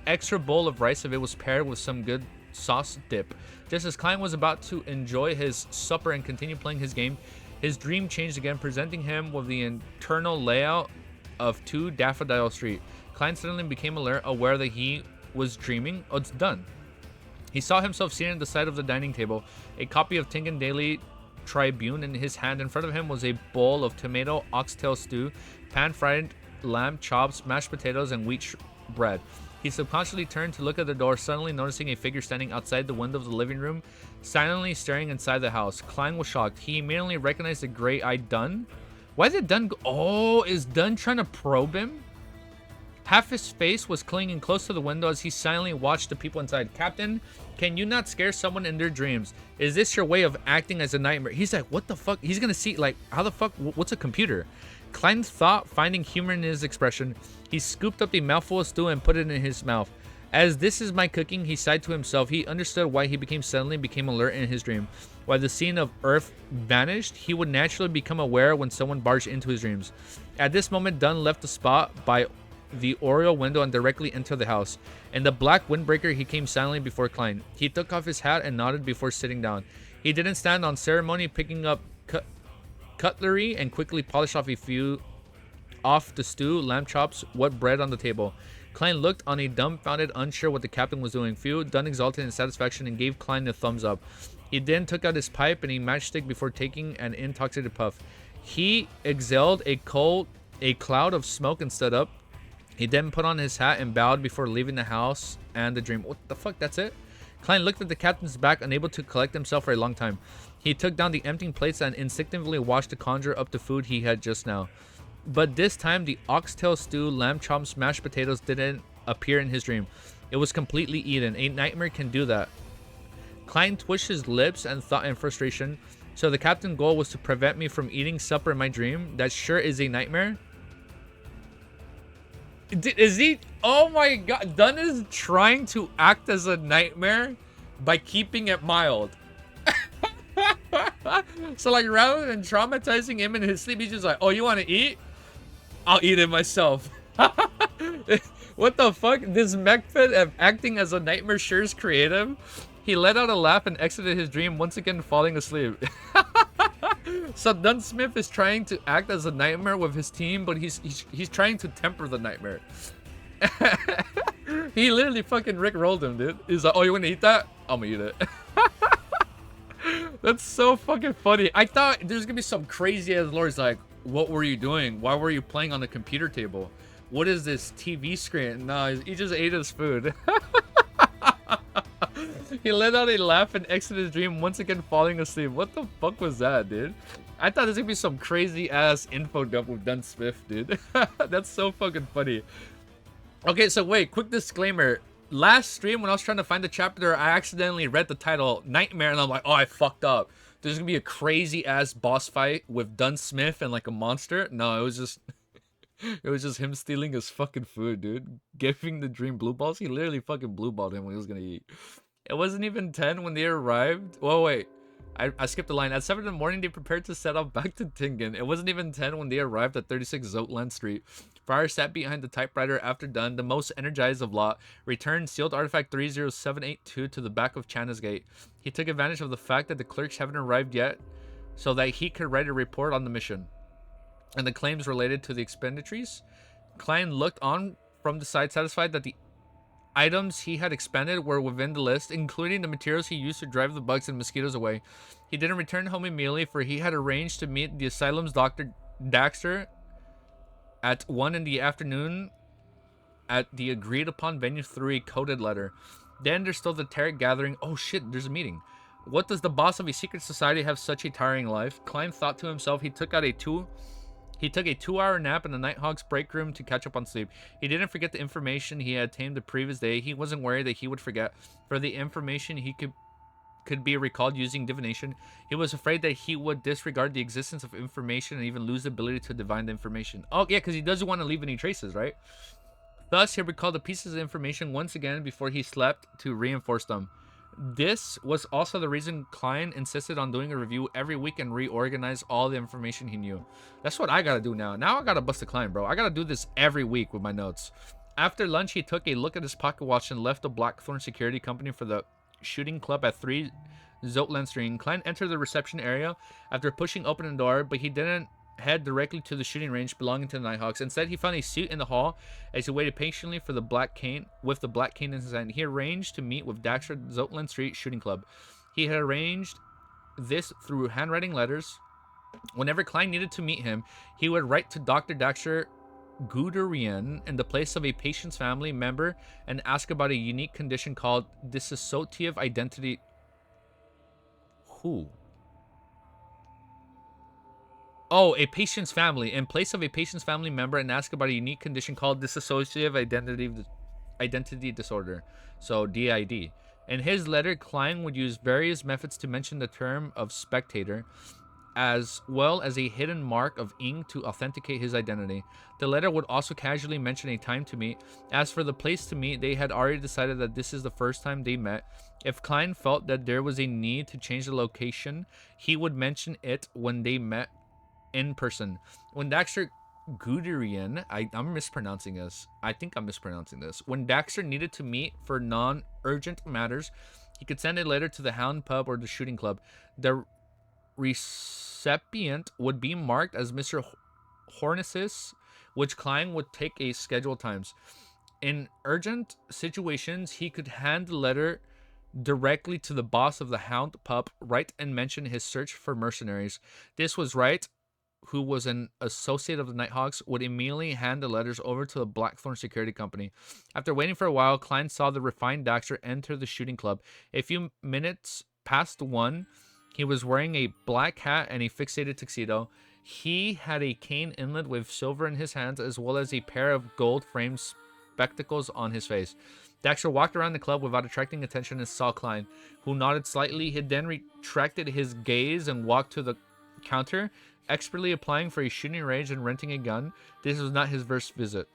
extra bowl of rice if it was paired with some good sauce dip. Just as Klein was about to enjoy his supper and continue playing his game, his dream changed again, presenting him with the internal layout of 2 Daffodil Street. Klein suddenly became aware that he was dreaming. Oh, it's done. He saw himself seated at the side of the dining table, a copy of Tingan Daily Tribune in his hand. In front of him was a bowl of tomato oxtail stew, pan-fried lamb chops, mashed potatoes, and wheat bread. He subconsciously turned to look at the door, suddenly noticing a figure standing outside the window of the living room, silently staring inside the house. Klein was shocked. He immediately recognized the gray-eyed Dunn. Why did Dunn go? Oh, is Dunn trying to probe him? Half his face was clinging close to the window as he silently watched the people inside. Captain, can you not scare someone in their dreams? Is this your way of acting as a nightmare? He's like, what the fuck? He's gonna see, like, how the fuck? What's a computer? Klein thought, finding humor in his expression. He scooped up a mouthful of stew and put it in his mouth. As this is my cooking, he sighed to himself. He understood why he suddenly became alert in his dream. While the scene of Earth vanished, he would naturally become aware when someone barged into his dreams. At this moment, Dunn left the spot by the oriel window and directly entered the house. In the black windbreaker, he came silently before Klein. He took off his hat and nodded before sitting down. He didn't stand on ceremony, picking up cutlery and quickly polished off the stew, lamb chops, wet bread on the table. Klein looked on a dumbfounded, unsure what the captain was doing. Dunn exulted in satisfaction and gave Klein a thumbs up. He then took out his pipe and a matchstick before taking an intoxicated puff. He exhaled a cloud of smoke and stood up. He then put on his hat and bowed before leaving the house and the dream. What the fuck? That's it? Klein looked at the captain's back, unable to collect himself for a long time. He took down the emptying plates and instinctively watched to conjure up the food he had just now. But this time, the oxtail stew, lamb chops, mashed potatoes didn't appear in his dream. It was completely eaten. A nightmare can do that. Klein twitched his lips and thought in frustration. So the captain's goal was to prevent me from eating supper in my dream? That sure is a nightmare. Is he? Oh my god. Dunn is trying to act as a nightmare by keeping it mild. So like rather than traumatizing him in his sleep, he's just like, oh, you want to eat? I'll eat it myself. What the fuck? This method of acting as a nightmare sure is creative. He let out a laugh and exited his dream, once again falling asleep. So Dunn Smith is trying to act as a nightmare with his team, but he's trying to temper the nightmare. He literally fucking Rick rolled him, dude. He's like, oh, you want to eat that? I'm gonna eat it. That's so fucking funny. I thought there's gonna be some crazy ass lords like, what were you doing? Why were you playing on the computer table? What is this TV screen? No, he just ate his food. He let out a laugh and exited his dream, once again falling asleep. What the fuck was that, dude? I thought there's gonna be some crazy ass info dump with Dunn Smith, dude. That's so fucking funny. Okay, so wait, quick disclaimer. Last stream when I was trying to find the chapter, I accidentally read the title Nightmare and I'm like, oh, I fucked up. There's gonna be a crazy ass boss fight with Dunn Smith and like a monster. No, it was just him stealing his fucking food, dude. Giving the dream blue balls. He literally fucking blue balled him when he was gonna eat. It wasn't even 10 when they arrived. Well, wait. I skipped a line. At 7 in the morning, they prepared to set off back to Tingan. It wasn't even 10 when they arrived at 36 Zotland Street. Fryer sat behind the typewriter after Dunn, the most energized of lot, returned sealed artifact 30782 to the back of Chana's gate. He took advantage of the fact that the clerks haven't arrived yet so that he could write a report on the mission and the claims related to the expenditures. Klein looked on from the side, satisfied that the items he had expended were within the list, including the materials he used to drive the bugs and mosquitoes away. He didn't return home immediately, for he had arranged to meet the asylum's Dr. Daxter at 1 in the afternoon at the agreed upon venue through a coded letter. Then there's still the terror gathering. Oh shit, there's a meeting. What does the boss of a secret society have such a tiring life? Klein thought to himself. He took a 2-hour nap in the Nighthawk's break room to catch up on sleep. He didn't forget the information he had tamed the previous day. He wasn't worried that he would forget. For the information he could be recalled using divination. He was afraid that he would disregard the existence of information and even lose the ability to divine the information. Oh yeah, because he doesn't want to leave any traces, right? Thus, he recalled the pieces of information once again before he slept to reinforce them. This was also the reason Klein insisted on doing a review every week and reorganize all the information he knew. That's what I gotta do now. Now I gotta bust a Klein, bro. I gotta do this every week with my notes. After lunch, he took a look at his pocket watch and left the Blackthorn Security Company for the shooting club at 3 Zoutlandstring. Klein entered the reception area after pushing open the door, but he didn't head directly to the shooting range belonging to the Nighthawks. Instead, he found a seat in the hall as he waited patiently for the black cane in his hand. He arranged to meet with Daxter Zoutland Street Shooting Club. He had arranged this through handwriting letters. Whenever Klein needed to meet him, he would write to Dr. Daxter Guderian in the place of a patient's family member and ask about a unique condition called dissociative identity. Who? Oh, a patient's family. In place of a patient's family member and ask about a unique condition called dissociative identity disorder. So, DID. In his letter, Klein would use various methods to mention the term of spectator, as well as a hidden mark of ink to authenticate his identity. The letter would also casually mention a time to meet. As for the place to meet, they had already decided that this is the first time they met. If Klein felt that there was a need to change the location, he would mention it when they met in person. When Daxter Guderian, I'm mispronouncing this. I think I'm mispronouncing this. When Daxter needed to meet for non-urgent matters, he could send a letter to the Hound Pub or the Shooting Club. The recipient would be marked as Mr. Hornesis, which Klein would take a scheduled times. In urgent situations, he could hand the letter directly to the boss of the Hound Pub, write and mention his search for mercenaries. This was right, who was an associate of the Nighthawks, would immediately hand the letters over to the Blackthorn Security Company. After waiting for a while, Klein saw the refined Daxter enter the shooting club. A few minutes past 1, he was wearing a black hat and a fixated tuxedo. He had a cane inlet with silver in his hands, as well as a pair of gold-framed spectacles on his face. Daxter walked around the club without attracting attention and saw Klein, who nodded slightly. He then retracted his gaze and walked to the counter, expertly applying for a shooting range and renting a gun. This was not his first visit.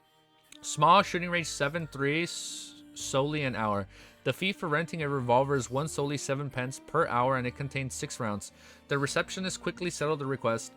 Small shooting range 7.3 solely an hour. The fee for renting a revolver is 1 solely 7 pence per hour, and it contains 6 rounds. The receptionist quickly settled the request.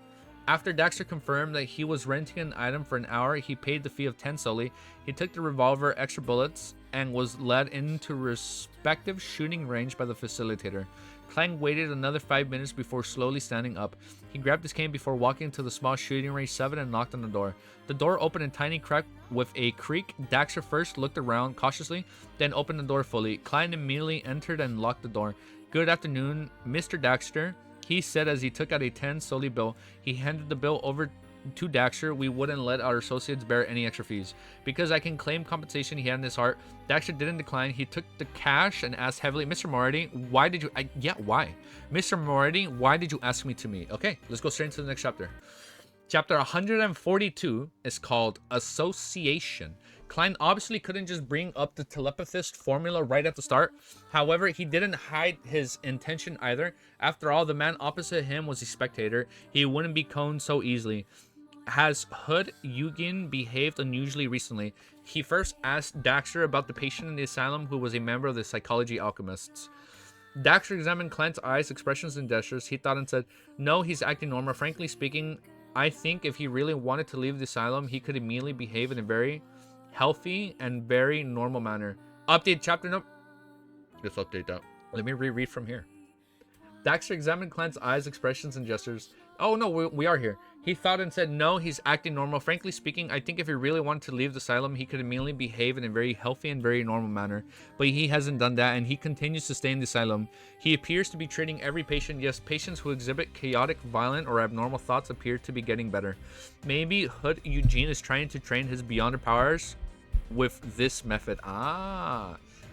After Daxter confirmed that he was renting an item for an hour, he paid the fee of 10 solely. He took the revolver, extra bullets, and was led into respective shooting range by the facilitator. Klein waited another 5 minutes before slowly standing up. He grabbed his cane before walking to the small shooting range 7 and knocked on the door. The door opened in a tiny crack with a creak. Daxter first looked around cautiously, then opened the door fully. Klein immediately entered and locked the door. "Good afternoon, Mr. Daxter," he said as he took out a 10 solely bill. He handed the bill over to Daxter. "We wouldn't let our associates bear any extra fees. Because I can claim compensation," he had in his heart. Daxter didn't decline. He took the cash and asked heavily, "Mr. Moriarty, why did you..." why? "Mr. Moriarty, why did you ask me to meet?" Okay, let's go straight into the next chapter. Chapter 142 is called Association. Klein obviously couldn't just bring up the telepathist formula right at the start. However, he didn't hide his intention either. After all, the man opposite him was a spectator. He wouldn't be coned so easily. Has Hood Eugen behaved unusually recently? He first asked Daxter about the patient in the asylum who was a member of the Psychology Alchemists. Daxter examined Klein's eyes, expressions, and gestures. He thought and said, "No, he's acting normal. Frankly speaking, I think if he really wanted to leave the asylum, he could immediately behave in a very healthy and very normal manner." Update chapter note. Let's update that. Let me reread from here. Daxter examined Klein's eyes, expressions, and gestures. Oh no, we are here. He thought and said, "No, he's acting normal. Frankly speaking, I think if he really wanted to leave the asylum, he could immediately behave in a very healthy and very normal manner. But he hasn't done that, and he continues to stay in the asylum. He appears to be treating every patient. Yes, patients who exhibit chaotic, violent, or abnormal thoughts appear to be getting better. Maybe Hood Eugene is trying to train his beyonder powers with this method."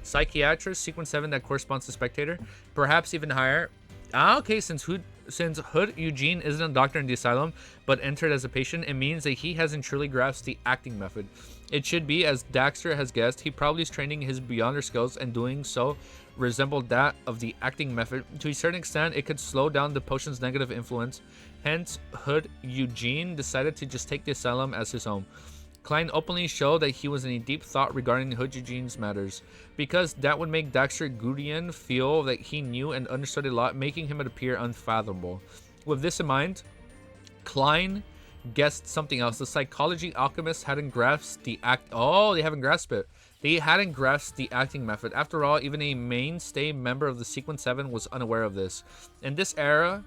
Psychiatrist, sequence 7 that corresponds to spectator. Perhaps even higher. Ah, okay, since Hood Eugene isn't a doctor in the asylum, but entered as a patient, it means that he hasn't truly grasped the acting method. It should be, as Daxter has guessed, he probably is training his Beyonder skills, and doing so resembled that of the acting method. To a certain extent, it could slow down the potion's negative influence. Hence, Hood Eugene decided to just take the asylum as his home. Klein openly showed that he was in a deep thought regarding Hood Eugene's matters, because that would make Daxter Gudien feel that he knew and understood a lot, making him appear unfathomable. With this in mind, Klein guessed something else. The psychology alchemists hadn't grasped the they haven't grasped it. They hadn't grasped the acting method. After all, even a mainstay member of the Sequence 7 was unaware of this. In this era,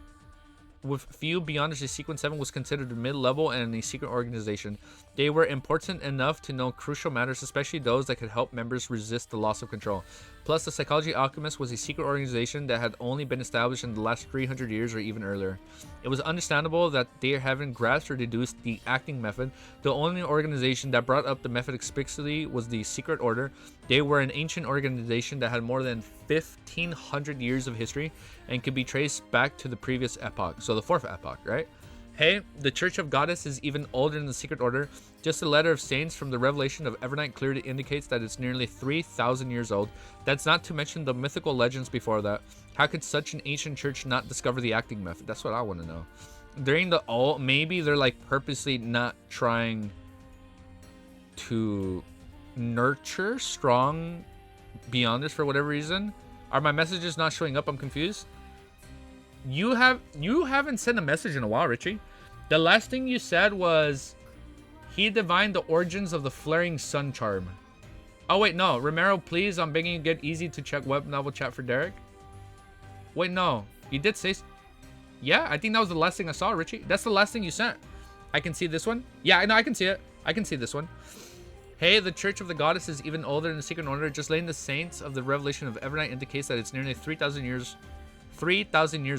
with few Beyonders, the Sequence 7 was considered mid-level and a secret organization. They were important enough to know crucial matters, especially those that could help members resist the loss of control. Plus, the Psychology Alchemist was a secret organization that had only been established in the last 300 years or even earlier. It was understandable that they haven't grasped or deduced the acting method. The only organization that brought up the method explicitly was the Secret Order. They were an ancient organization that had more than 1,500 years of history and could be traced back to the previous epoch, so the 4th epoch, right? Hey, the Church of Goddess is even older than the Secret Order. Just a letter of Saints from the Revelation of Evernight clearly indicates that it's nearly 3,000 years old. That's not to mention the mythical legends before that. How could such an ancient church not discover the acting method? That's what I want to know. During the maybe they're like purposely not trying to nurture strong Beyonders for whatever reason. Are my messages not showing up? I'm confused. You haven't sent a message in a while, Richie. The last thing you said was he divined the origins of the flaring sun charm. Oh wait, no, Romero, please, I'm begging you, get easy to check Webnovel chat for Derek. Wait, no, you did say. Yeah, I think that was the last thing I saw, Richie. That's the last thing you sent. I can see this one. Yeah, I know, I can see it. I can see this one. Hey, the Church of the Goddess is even older than the Secret Order. Just letting the Saints of the Revelation of Evernight indicates that it's nearly 3,000 years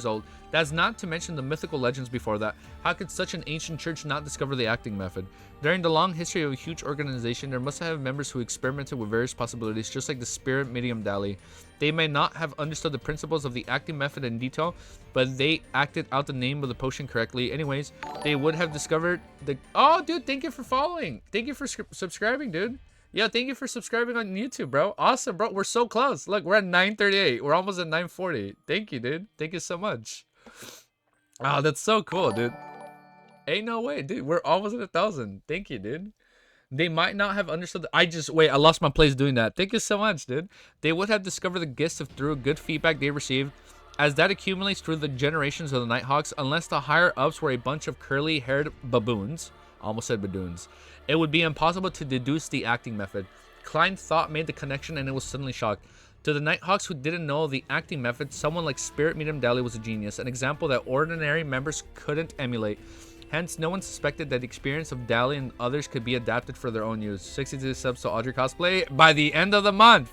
old. That's not to mention the mythical legends before that. How could such an ancient church not discover the acting method? During the long history of a huge organization, there must have members who experimented with various possibilities, just like the spirit medium Dali. They may not have understood the principles of the acting method in detail, but they acted out the name of the potion correctly. Anyways, they would have discovered the... Oh, dude, thank you for following. Thank you for subscribing, dude. Yeah, thank you for subscribing on YouTube, bro. Awesome, bro. We're so close. Look, we're at 938. We're almost at 940. Thank you, dude. Thank you so much. Oh, that's so cool, dude. Ain't no way, dude. We're almost at 1,000. Thank you, dude. They might not have understood. I lost my place doing that. Thank you so much, dude. They would have discovered the gist of through good feedback they received, as that accumulates through the generations of the Nighthawks, unless the higher-ups were a bunch of curly-haired baboons. Almost said badoons. It would be impossible to deduce the acting method. Klein thought made the connection and it was suddenly shocked. To the Nighthawks who didn't know the acting method, someone like Spirit Medium Dali was a genius, an example that ordinary members couldn't emulate. Hence, no one suspected that the experience of Dali and others could be adapted for their own use. 62 subs to Audrey cosplay by the end of the month.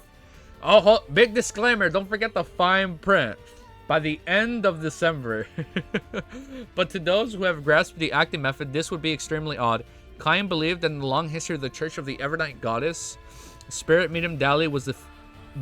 Oh, big disclaimer, don't forget the fine print. By the end of December. But to those who have grasped the acting method, this would be extremely odd. Klein believed that in the long history of the Church of the Evernight Goddess, Spirit Medium Dali was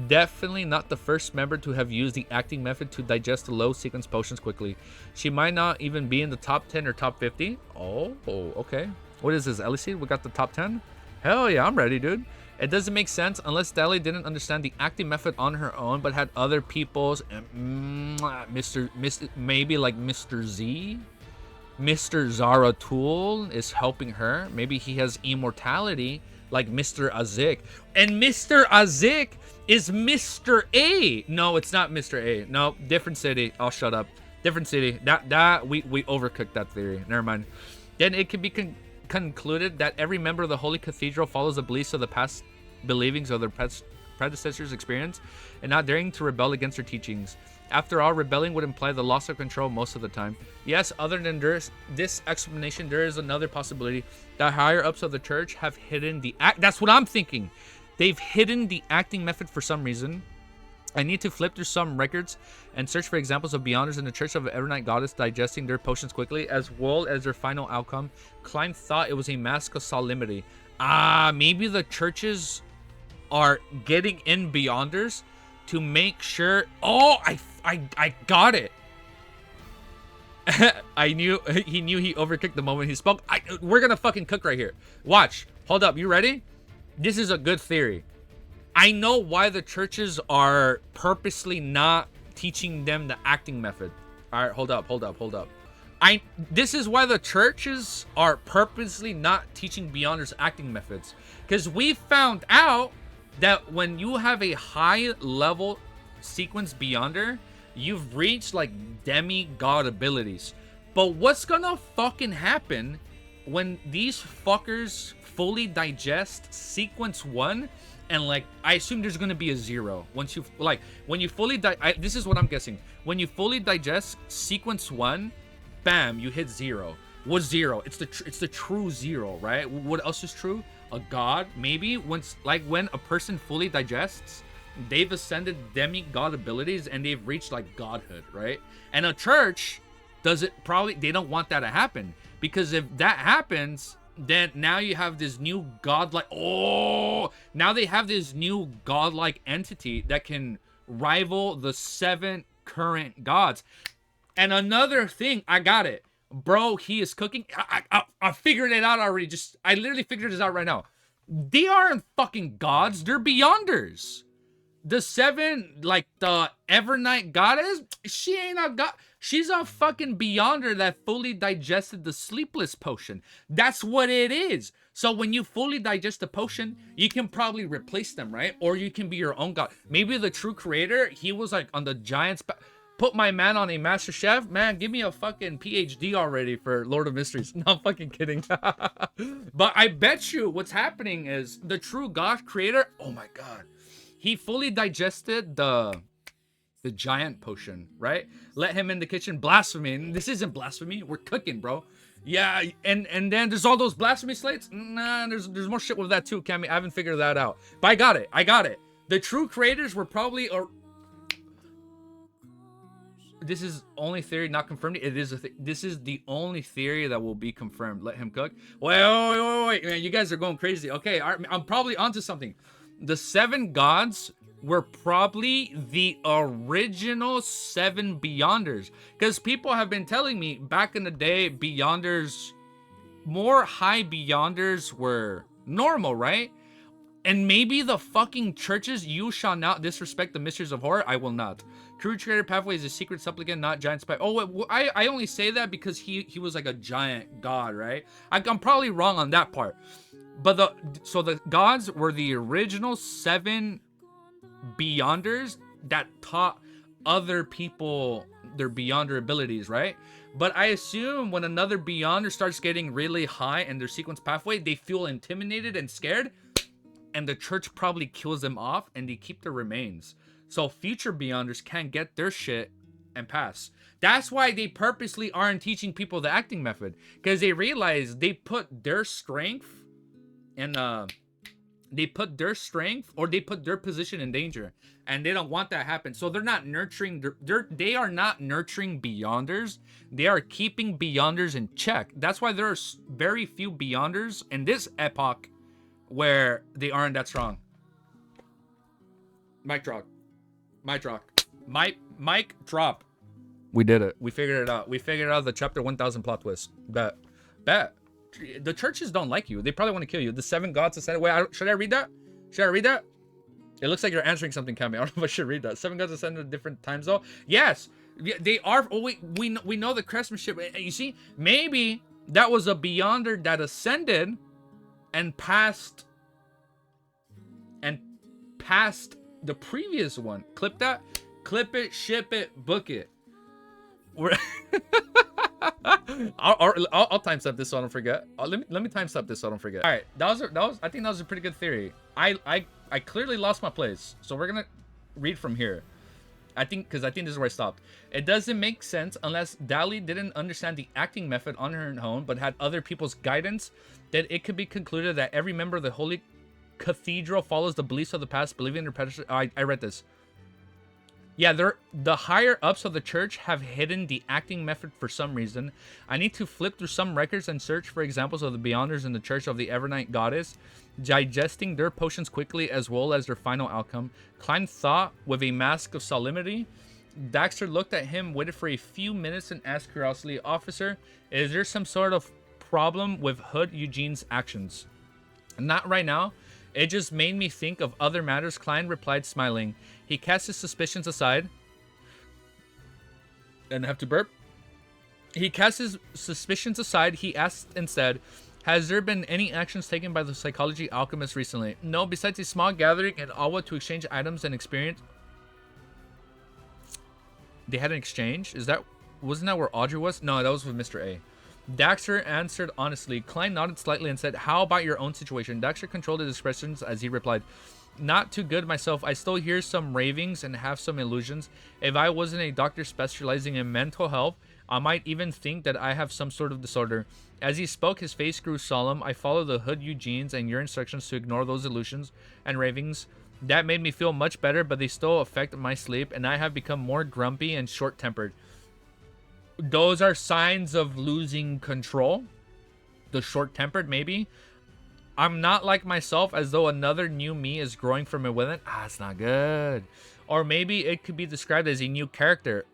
definitely not the first member to have used the acting method to digest the low sequence potions quickly. She might not even be in the top 10 or top 50. Oh, okay. What is this, Ellie? We got the top 10? Hell yeah, I'm ready, dude. It doesn't make sense unless Dali didn't understand the acting method on her own, but had other people's, maybe like Mr. Z? Mr. Zaratul is helping her. Maybe he has immortality like Mr. Azik. And Mr. Azik is Mr. A. No, it's not Mr. A. No, different city. I'll shut up. Different city. We overcooked that theory. Never mind. Then it can be concluded that every member of the Holy Cathedral follows the beliefs of the past believings of their predecessors' experience and not daring to rebel against their teachings. After all, rebelling would imply the loss of control most of the time. Yes, other than this explanation, there is another possibility that higher-ups of the church have hidden the act. That's what I'm thinking. They've hidden the acting method for some reason. I need to flip through some records and search for examples of Beyonders in the Church of Evernight Goddess digesting their potions quickly, as well as their final outcome. Klein thought it was a mask of solemnity. Maybe the churches are getting in Beyonders to make sure. Oh, I got it. He knew he overcooked the moment he spoke. We're gonna fucking cook right here. Watch. Hold up. You ready? This is a good theory. I know why the churches are purposely not teaching them the acting method. All right, hold up. This is why the churches are purposely not teaching Beyonders acting methods. Because we found out that when you have a high level sequence Beyonder, you've reached like demigod abilities. But what's gonna fucking happen when these fuckers fully digest sequence 1? And like, I assume there's gonna be a 0 once you when you fully this is what I'm guessing. When you fully digest sequence 1, bam, you hit 0. What's 0? It's the true 0, right? What else is true? A god, maybe. Once, like, when a person fully digests, they've ascended demigod abilities and they've reached like godhood, right? And a church they don't want that to happen, because if that happens, then now you have this new godlike. Oh, now they have this new godlike entity that can rival the 7 current gods. And another thing, I got it, bro. He is cooking. I figured it out already. I literally figured this out right now. They aren't fucking gods. They're Beyonders. The 7, like the Evernight goddess, she ain't a god. She's a fucking Beyonder that fully digested the sleepless potion. That's what it is. So when you fully digest the potion, you can probably replace them, right? Or you can be your own god. Maybe the true creator, he was like on the giants. Put my man on a master chef. Man, give me a fucking PhD already for Lord of Mysteries. No, I'm fucking kidding. But I bet you what's happening is the true god creator, oh my god, he fully digested the giant potion, right? Let him in the kitchen. Blasphemy. And this isn't blasphemy. We're cooking, bro. Yeah, and then there's all those blasphemy slates. Nah, there's more shit with that too, Cammy. I haven't figured that out. But I got it. The true creators were probably... This is only theory, not confirmed. It is this is the only theory that will be confirmed. Let him cook. Wait, man, you guys are going crazy. Okay, I'm probably onto something. The 7 gods were probably the original 7 Beyonders, because people have been telling me back in the day, Beyonders, more high Beyonders were normal, right? And maybe the fucking churches, you shall not disrespect the mysteries of horror. I will not. True Creator Pathway is a secret supplicant, not giant spy. Oh, I only say that because he was like a giant god, right? I'm probably wrong on that part. But the gods were the original 7 Beyonders that taught other people their Beyonder abilities, right? But I assume when another Beyonder starts getting really high in their sequence pathway, they feel intimidated and scared, and the church probably kills them off and they keep their remains. So future Beyonders can't get their shit and pass. That's why they purposely aren't teaching people the acting method, because they realize they put their strength in they put their position in danger, and they don't want that to happen. So they're not nurturing they are not nurturing Beyonders. They are keeping Beyonders in check. That's why there are very few Beyonders in this epoch where they aren't that strong. Mic drop. Mic drop. We did it. We figured it out. We figured out the chapter 1000 plot twist. Bet. The churches don't like you. They probably want to kill you. The 7 gods ascended. Wait, should I read that? It looks like you're answering something, Cammy. I don't know if I should read that. 7 gods ascended at different times, though. Yes, they are. Oh wait, we know the craftsmanship. You see, maybe that was a Beyonder that ascended and passed the previous one. Clip that. Clip it. Ship it. Book it. I'll timestamp this so I don't forget. Let me timestamp this so I don't forget. All right, that was. I think that was a pretty good theory. I clearly lost my place, so we're gonna read from here. I think this is where I stopped. It doesn't make sense unless Dali didn't understand the acting method on her own, but had other people's guidance. That it could be concluded that every member of the Holy Cathedral follows the beliefs of the past, believing in their predecessors. I read this. Yeah, the higher ups of the church have hidden the acting method for some reason. I need to flip through some records and search for examples of the Beyonders in the Church of the Evernight Goddess, digesting their potions quickly as well as their final outcome. Klein thought with a mask of solemnity. Daxter looked at him, waited for a few minutes, and asked curiously, "Officer, is there some sort of problem with Hood Eugene's actions?" "Not right now. It just made me think of other matters," Klein replied, smiling. He cast his suspicions aside. And have to burp. He cast his suspicions aside. He asked instead, "Has there been any actions taken by the psychology alchemist recently?" "No, besides a small gathering in Awa to exchange items and experience." They had an exchange? Wasn't that where Audrey was? No, that was with Mr. A. Daxter answered honestly. Klein nodded slightly and said, "How about your own situation?" Daxter controlled his expressions as he replied, "Not too good myself. I still hear some ravings and have some illusions. If I wasn't a doctor specializing in mental health, I might even think that I have some sort of disorder." As he spoke, his face grew solemn. "I follow the Hood Eugene's and your instructions to ignore those illusions and ravings. That made me feel much better, but they still affect my sleep, and I have become more grumpy and short-tempered." Those are signs of losing control. The short-tempered, maybe. "I'm not like myself, as though another new me is growing from within." It's not good. Or maybe it could be described as a new character.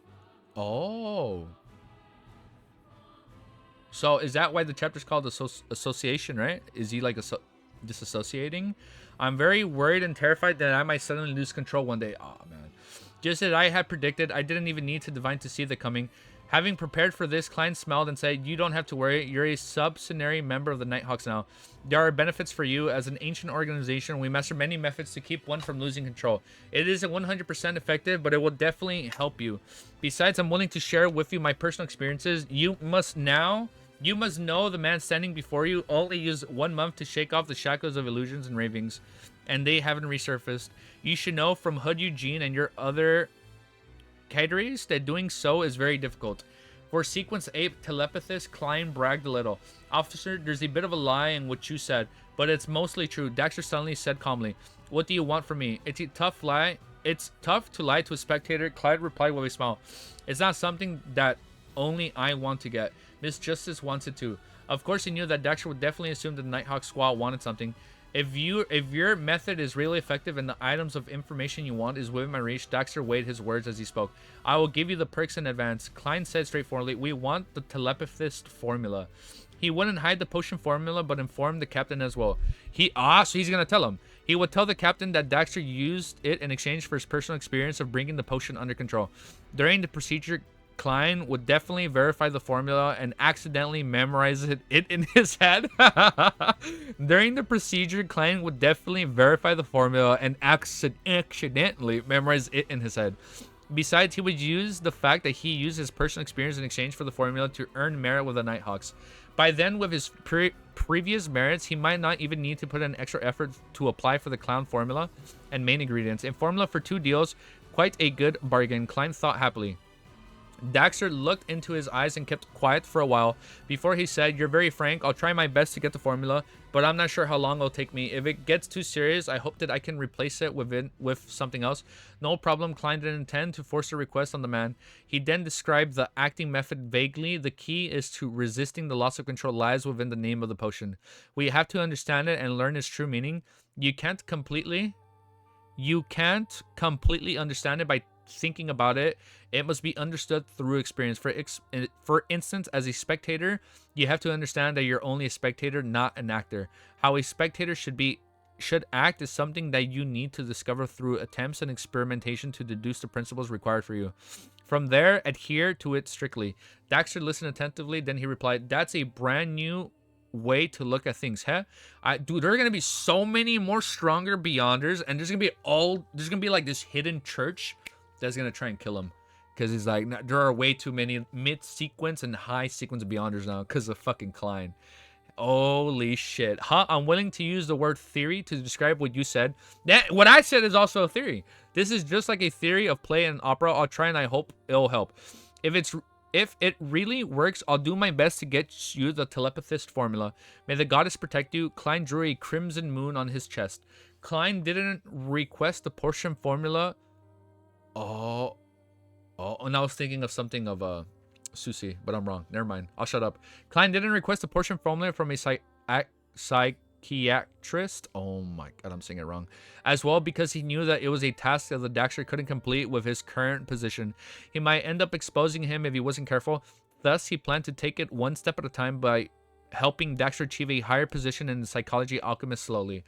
Oh. So is that why the chapter's called Association, right? Is he like disassociating? "I'm very worried and terrified that I might suddenly lose control one day." Oh, man. Just as I had predicted, I didn't even need to divine to see the coming. Having prepared for this, Klein smiled and said, "You don't have to worry. You're a subsidiary member of the Nighthawks now. There are benefits for you. As an ancient organization, we master many methods to keep one from losing control. It isn't 100% effective, but it will definitely help you. Besides, I'm willing to share with you my personal experiences. You must know the man standing before you only used 1 month to shake off the shackles of illusions and ravings, and they haven't resurfaced. You should know from Hood Eugene and your other cadres that doing so is very difficult." For Sequence 8 telepathist, Klein bragged a little. "Officer, there's a bit of a lie in what you said, but it's mostly true." Daxter suddenly said calmly, "What do you want from me?" It's tough to lie to a spectator," Clyde replied with a smile. "It's not something that only I want to get. Miss Justice wants it too." Of course, he knew that Daxter would definitely assume that the Nighthawk squad wanted something. If your method is really effective and the items of information you want is within my reach," Daxter weighed his words as he spoke, "I will give you the perks in advance." Klein said straightforwardly, "We want the telepathist formula." He wouldn't hide the potion formula, but informed the captain as well. So he's gonna tell him. He would tell the captain that Daxter used it in exchange for his personal experience of bringing the potion under control. During the procedure, Klein would definitely verify the formula and accidentally memorize it in his head. During the procedure, Klein would definitely verify the formula and accidentally memorize it in his head. Besides, he would use the fact that he used his personal experience in exchange for the formula to earn merit with the Nighthawks. By then, with his previous merits, he might not even need to put in extra effort to apply for the clown formula and main ingredients. A formula for 2 deals, quite a good bargain, Klein thought happily. Daxter looked into his eyes and kept quiet for a while before he said, "You're very frank. I'll try my best to get the formula, but I'm not sure how long it'll take me. If it gets too serious, I hope that I can replace it with something else." "No problem." Klein didn't intend to force a request on the man. He then described the acting method vaguely. "The key is to resisting the loss of control lies within the name of the potion. We have to understand it and learn its true meaning. You can't completely understand it by thinking about it. It must be understood through experience. For instance, as a spectator, you have to understand that you're only a spectator, not an actor. How a spectator should act is something that you need to discover through attempts and experimentation to deduce the principles required for you. From there, adhere to it strictly." Daxter listened attentively, then he replied, "That's a brand new way to look at things, huh? Dude, there are gonna be so many more stronger Beyonders, and there's gonna be like this hidden church that's gonna try and kill him, because he's like, there are way too many mid-sequence and high-sequence Beyonders now because of fucking Klein." Holy shit. I'm willing to use the word theory to describe what you said. What I said is also a theory. This is just like a theory of play and opera. I'll try and I hope it'll help. If it really works, I'll do my best to get you the telepathist formula. May the goddess protect you." Klein drew a crimson moon on his chest. Klein didn't request the potion formula Oh, and I was thinking of something of Susie, but I'm wrong. Never mind. I'll shut up. Klein didn't request a portion formula from a psychiatrist. Oh my god, I'm saying it wrong. As well, because he knew that it was a task that the Daxter couldn't complete with his current position. He might end up exposing him if he wasn't careful. Thus, he planned to take it one step at a time by helping Daxter achieve a higher position in the psychology alchemist slowly.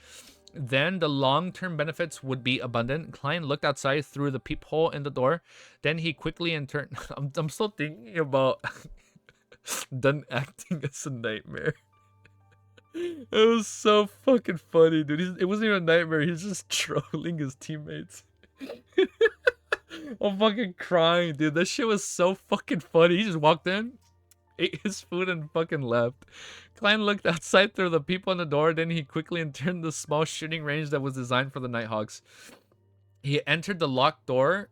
Then the long-term benefits would be abundant. Klein looked outside through the peephole in the door. Then he quickly turned. I'm still thinking about done acting as a nightmare. It was so fucking funny, dude. It wasn't even a nightmare. He's just trolling his teammates. I'm fucking crying, dude. That shit was so fucking funny. He just walked in, ate his food, and fucking left. Klein looked outside through the people on the door. Then he quickly entered the small shooting range that was designed for the Nighthawks. He entered the locked door.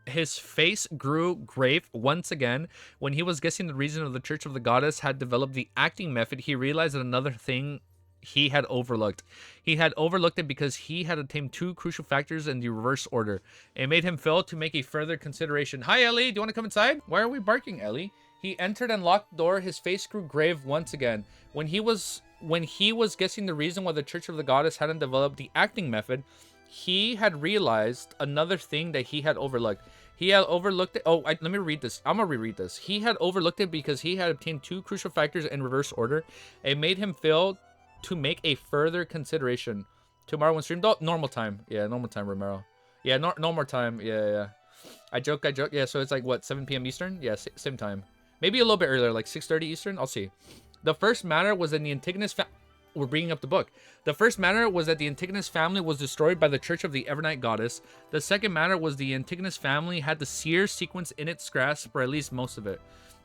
His face grew grave once again. When he was guessing the reason of the Church of the Goddess had developed the acting method, he realized that another thing he had overlooked. He had overlooked it because he had obtained two crucial factors in the reverse order. It made him fail to make a further consideration. Hi, Ellie. Do you want to come inside? Why are we barking, Ellie? He entered and locked the door. His face grew grave once again. When he was guessing the reason why the Church of the Goddess hadn't developed the acting method, he had realized another thing that he had overlooked. He had overlooked it. Oh, let me read this. I'm going to reread this. He had overlooked it because he had obtained two crucial factors in reverse order. It made him fail to make a further consideration. Tomorrow when streamed? Oh, normal time. Yeah, normal time, Romero. Yeah, normal time. Yeah. I joke. Yeah, so it's like, what, 7 p.m. Eastern? Yeah, same time. Maybe a little bit earlier, like 6:30 Eastern. I'll see. The first matter was that the Antigonus we're bringing up the book. The first matter was that the Antigonus family was destroyed by the Church of the Evernight Goddess. The second matter was the Antigonus family had the seer sequence in its grasp for at least most of it.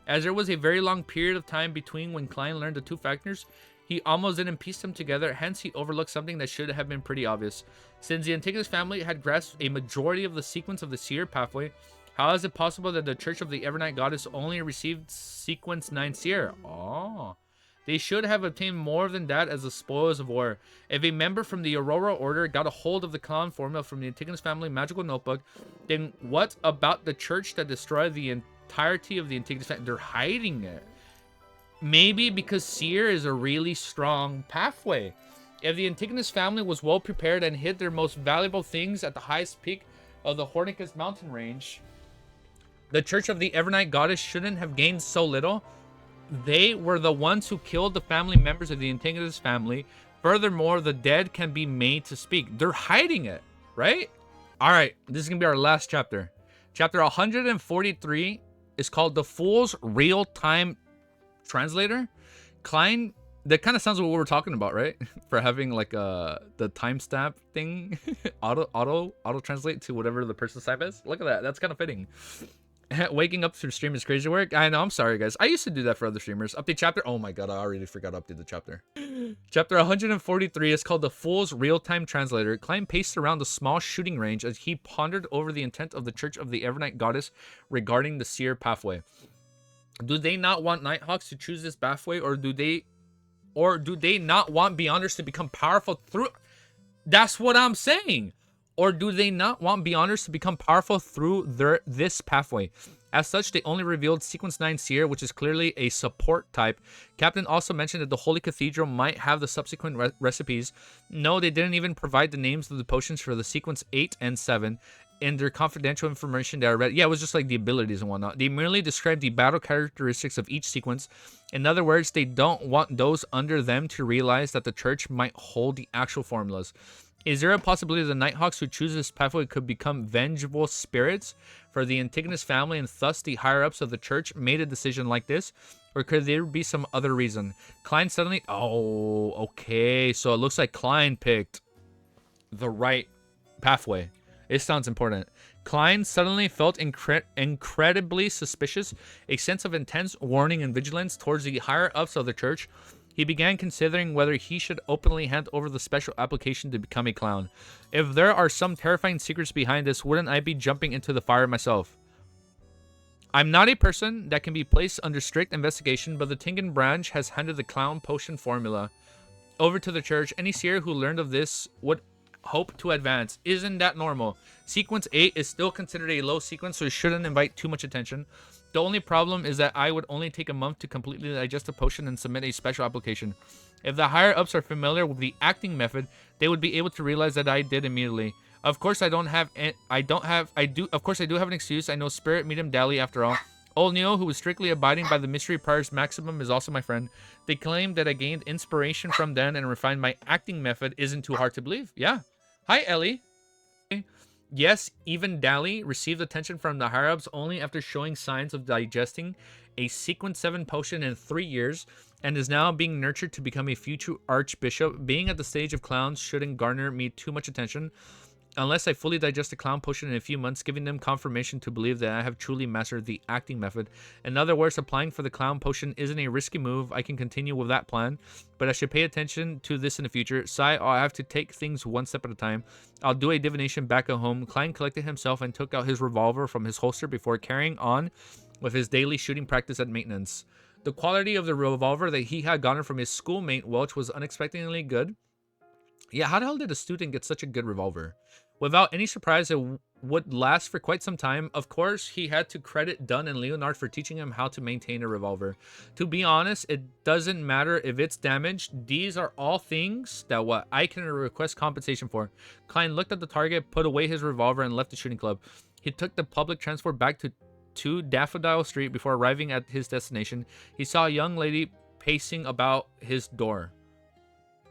As there was a very long period of time between when Klein learned the two factors, he almost didn't piece them together, hence he overlooked something that should have been pretty obvious. Since the Antigonus family had grasped a majority of the sequence of the seer pathway, how is it possible that the Church of the Evernight Goddess only received sequence 9 seer? Oh. They should have obtained more than that as the spoils of war. If a member from the Aurora Order got a hold of the clown formula from the Antigonus family magical notebook, then what about the church that destroyed the entirety of the Antigonus family? They're hiding it. Maybe because seer is a really strong pathway. If the Antigonus family was well prepared and hid their most valuable things at the highest peak of the Hornicus mountain range, the Church of the Evernight Goddess shouldn't have gained so little. They were the ones who killed the family members of the Antigonus family. Furthermore, the dead can be made to speak. They're hiding it, right? All right, this is going to be our last chapter. Chapter 143 is called The Fool's Real-Time Translator. Klein, that kind of sounds like what we're talking about, right? For having like the timestamp thing, auto translate to whatever the person's type is. Look at that. That's kind of fitting. Waking up through stream is crazy work. I know, I'm sorry, guys. I used to do that for other streamers. Update chapter. Oh my god, I already forgot to update the chapter. Chapter 143 is called The Fool's Real-Time Translator. Klein paced around the small shooting range as he pondered over the intent of the Church of the Evernight Goddess regarding the seer pathway. Do they not want Nighthawks to choose this pathway, or do they not want Beyonders to become powerful through? That's what I'm saying. Or do they not want Beyonders to become powerful through this pathway? As such, they only revealed Sequence 9 Seer, which is clearly a support type. Captain also mentioned that the Holy Cathedral might have the subsequent recipes. No, they didn't even provide the names of the potions for the Sequence 8 and 7 in their confidential information that I read. Yeah, it was just like the abilities and whatnot. They merely described the battle characteristics of each sequence. In other words, they don't want those under them to realize that the church might hold the actual formulas. Is there a possibility the Nighthawks who choose this pathway could become vengeful spirits for the Antigonus family, and thus the higher-ups of the church made a decision like this? Or could there be some other reason? Klein suddenly... Oh, okay. So it looks like Klein picked the right pathway. It sounds important. Klein suddenly felt incredibly suspicious, a sense of intense warning and vigilance towards the higher-ups of the church. He began considering whether he should openly hand over the special application to become a clown. If there are some terrifying secrets behind this, wouldn't I be jumping into the fire myself? I'm not a person that can be placed under strict investigation, but the Tingan branch has handed the clown potion formula over to the church. Any seer who learned of this would Hope to advance. Isn't that normal? Sequence 8 is still considered a low sequence, so it shouldn't invite too much attention. The only problem is that I would only take a month to completely digest a potion and submit a special application. If the higher ups are familiar with the acting method, they would be able to realize that I did immediately. Of course, I do have an excuse. I know Spirit, Medium, Dally after all. Old Neo, who was strictly abiding by the Mystery Prior's maximum, is also my friend. They claim that I gained inspiration from them and refined my acting method. Isn't too hard to believe. Yeah. Hi, Ellie. Yes, even Dally received attention from the higher-ups only after showing signs of digesting a Sequence 7 potion in 3 years, and is now being nurtured to become a future archbishop. Being at the stage of clowns shouldn't garner me too much attention, unless I fully digest a clown potion in a few months, giving them confirmation to believe that I have truly mastered the acting method. In other words, applying for the clown potion isn't a risky move. I can continue with that plan, but I should pay attention to this in the future. I'll have to take things one step at a time. I'll do a divination back at home. Klein collected himself and took out his revolver from his holster before carrying on with his daily shooting practice at maintenance. The quality of the revolver that he had gotten from his schoolmate Welch was unexpectedly good. Yeah, how the hell did a student get such a good revolver? Without any surprise, it would last for quite some time. Of course, he had to credit Dunn and Leonard for teaching him how to maintain a revolver. To be honest, it doesn't matter if it's damaged. These are all things that I can request compensation for. Klein looked at the target, put away his revolver, and left the shooting club. He took the public transport back to Daffodil Street. Before arriving at his destination, he saw a young lady pacing about his door.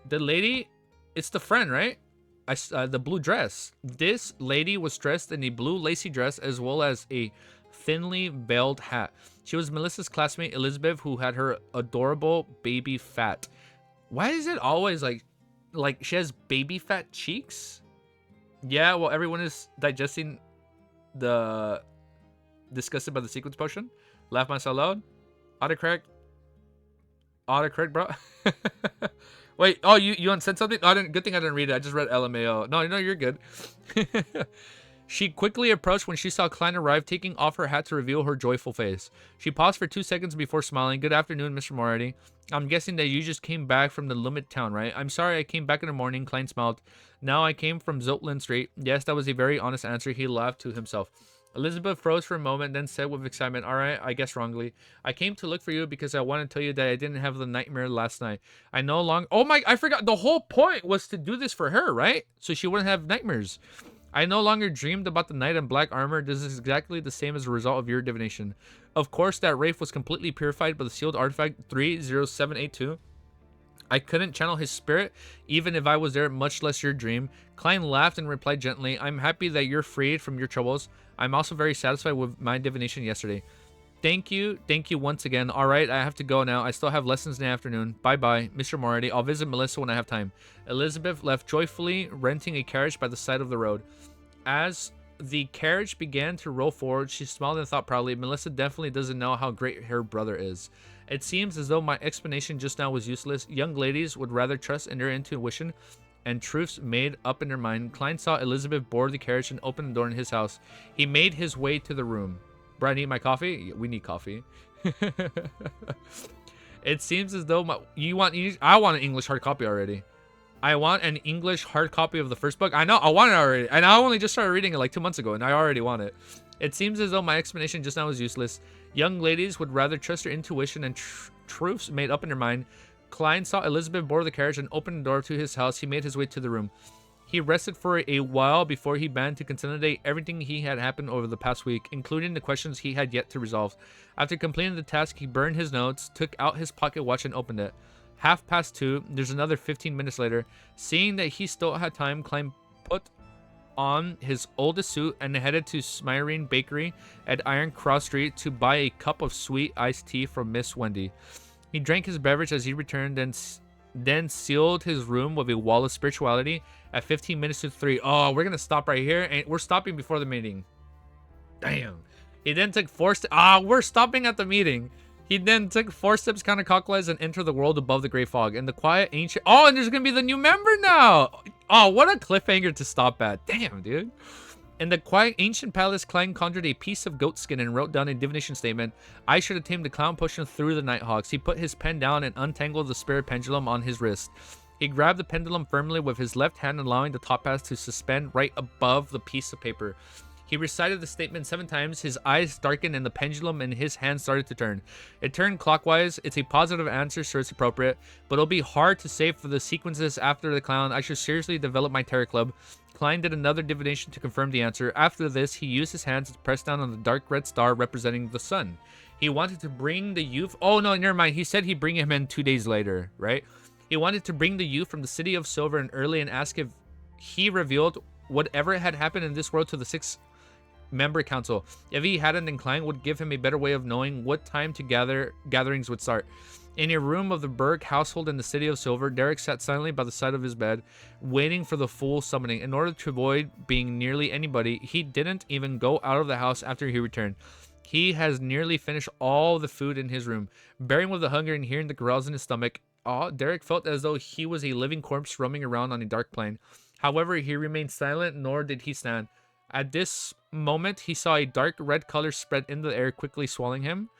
The lady... It's the friend, right? The blue dress. This lady was dressed in a blue lacy dress as well as a thinly veiled hat. She was Melissa's classmate Elizabeth, who had her adorable baby fat. Why is it always like she has baby fat cheeks? Yeah, well, everyone is digesting the disgusted by the sequence potion. Laugh myself loud. Autocorrect, bro. Wait, oh, you said something? Oh, good thing I didn't read it. I just read LMAO. No, you're good. She quickly approached when she saw Klein arrive, taking off her hat to reveal her joyful face. She paused for 2 seconds before smiling. Good afternoon, Mr. Moriarty. I'm guessing that you just came back from the Lumit town, right? I'm sorry I came back in the morning, Klein smiled. No, I came from Zotland Street. Yes, that was a very honest answer. He laughed to himself. Elizabeth froze for a moment, then said with excitement, all right, I guess wrongly. I came to look for you because I want to tell you that I didn't have the nightmare last night. I no longer... Oh my... I forgot. The whole point was to do this for her, right? So she wouldn't have nightmares. I no longer dreamed about the knight in black armor. This is exactly the same as a result of your divination. Of course, that wraith was completely purified by the sealed artifact 30782. I couldn't channel his spirit, even if I was there, much less your dream. Klein laughed and replied gently, I'm happy that you're freed from your troubles. I'm also very satisfied with my divination yesterday. Thank you once again. All right, I have to go now. I still have lessons in the afternoon. Bye-bye, Mr. Moriarty. I'll visit Melissa when I have time. Elizabeth left joyfully, renting a carriage by the side of the road. As the carriage began to roll forward, she smiled and thought proudly, Melissa definitely doesn't know how great her brother is. It seems as though my explanation just now was useless. Young ladies would rather trust in their intuition and truths made up in their mind. Klein saw Elizabeth board the carriage and open the door in his house. He made his way to the room. Bro, I need my coffee? We need coffee. It seems as though I want an English hard copy already. I want an English hard copy of the first book. I know, I want it already. And I only just started reading it like 2 months ago, and I already want it. It seems as though my explanation just now was useless. Young ladies would rather trust their intuition and truths made up in their mind. Klein saw Elizabeth board the carriage and open the door to his house. He made his way to the room. He rested for a while before he began to consolidate everything he had happened over the past week, including the questions he had yet to resolve. After completing the task, he burned his notes, took out his pocket watch, and opened it. 2:30. There's another 15 minutes later. Seeing that he still had time, Klein put on his oldest suit and headed to Smyrene Bakery at Iron Cross Street to buy a cup of sweet iced tea from Miss Wendy. He drank his beverage as he returned, then sealed his room with a wall of spirituality at 15 minutes to 3. Oh, we're gonna stop right here, and we're stopping before the meeting. Damn. He then took 4 steps. We're stopping at the meeting. He then took 4 steps counterclockwise and entered the world above the gray fog. And the quiet ancient... Oh, and there's gonna be the new member now! Oh, what a cliffhanger to stop at. Damn, dude. In the quiet ancient palace, Klein conjured a piece of goat skin and wrote down a divination statement. I should have tamed the clown potion through the Nighthawks. He put his pen down and untangled the spirit pendulum on his wrist. He grabbed the pendulum firmly with his left hand, allowing the top half to suspend right above the piece of paper. He recited the statement 7 times. His eyes darkened and the pendulum in his hand started to turn. It turned clockwise. It's a positive answer, so it's appropriate, but it'll be hard to say for the sequences after the clown. I should seriously develop my terror club. Klein did another divination to confirm the answer. After this, he used his hands to press down on the dark red star representing the sun. He wanted to bring the youth... Oh, no, never mind. He said he'd bring him in 2 days later, right? He wanted to bring the youth from the city of silver and early and ask if he revealed whatever had happened in this world to the 6-member council. If he hadn't, then Klein would give him a better way of knowing what time to gatherings would start. In a room of the Berg household in the city of silver, Derek sat silently by the side of his bed, waiting for the full summoning. In order to avoid being nearly anybody, he didn't even go out of the house after he returned. He has nearly finished all the food in his room. Bearing with the hunger and hearing the growls in his stomach, Derek felt as though he was a living corpse roaming around on a dark plain. However, he remained silent, nor did he stand. At this moment, he saw a dark red color spread in the air, quickly swallowing him.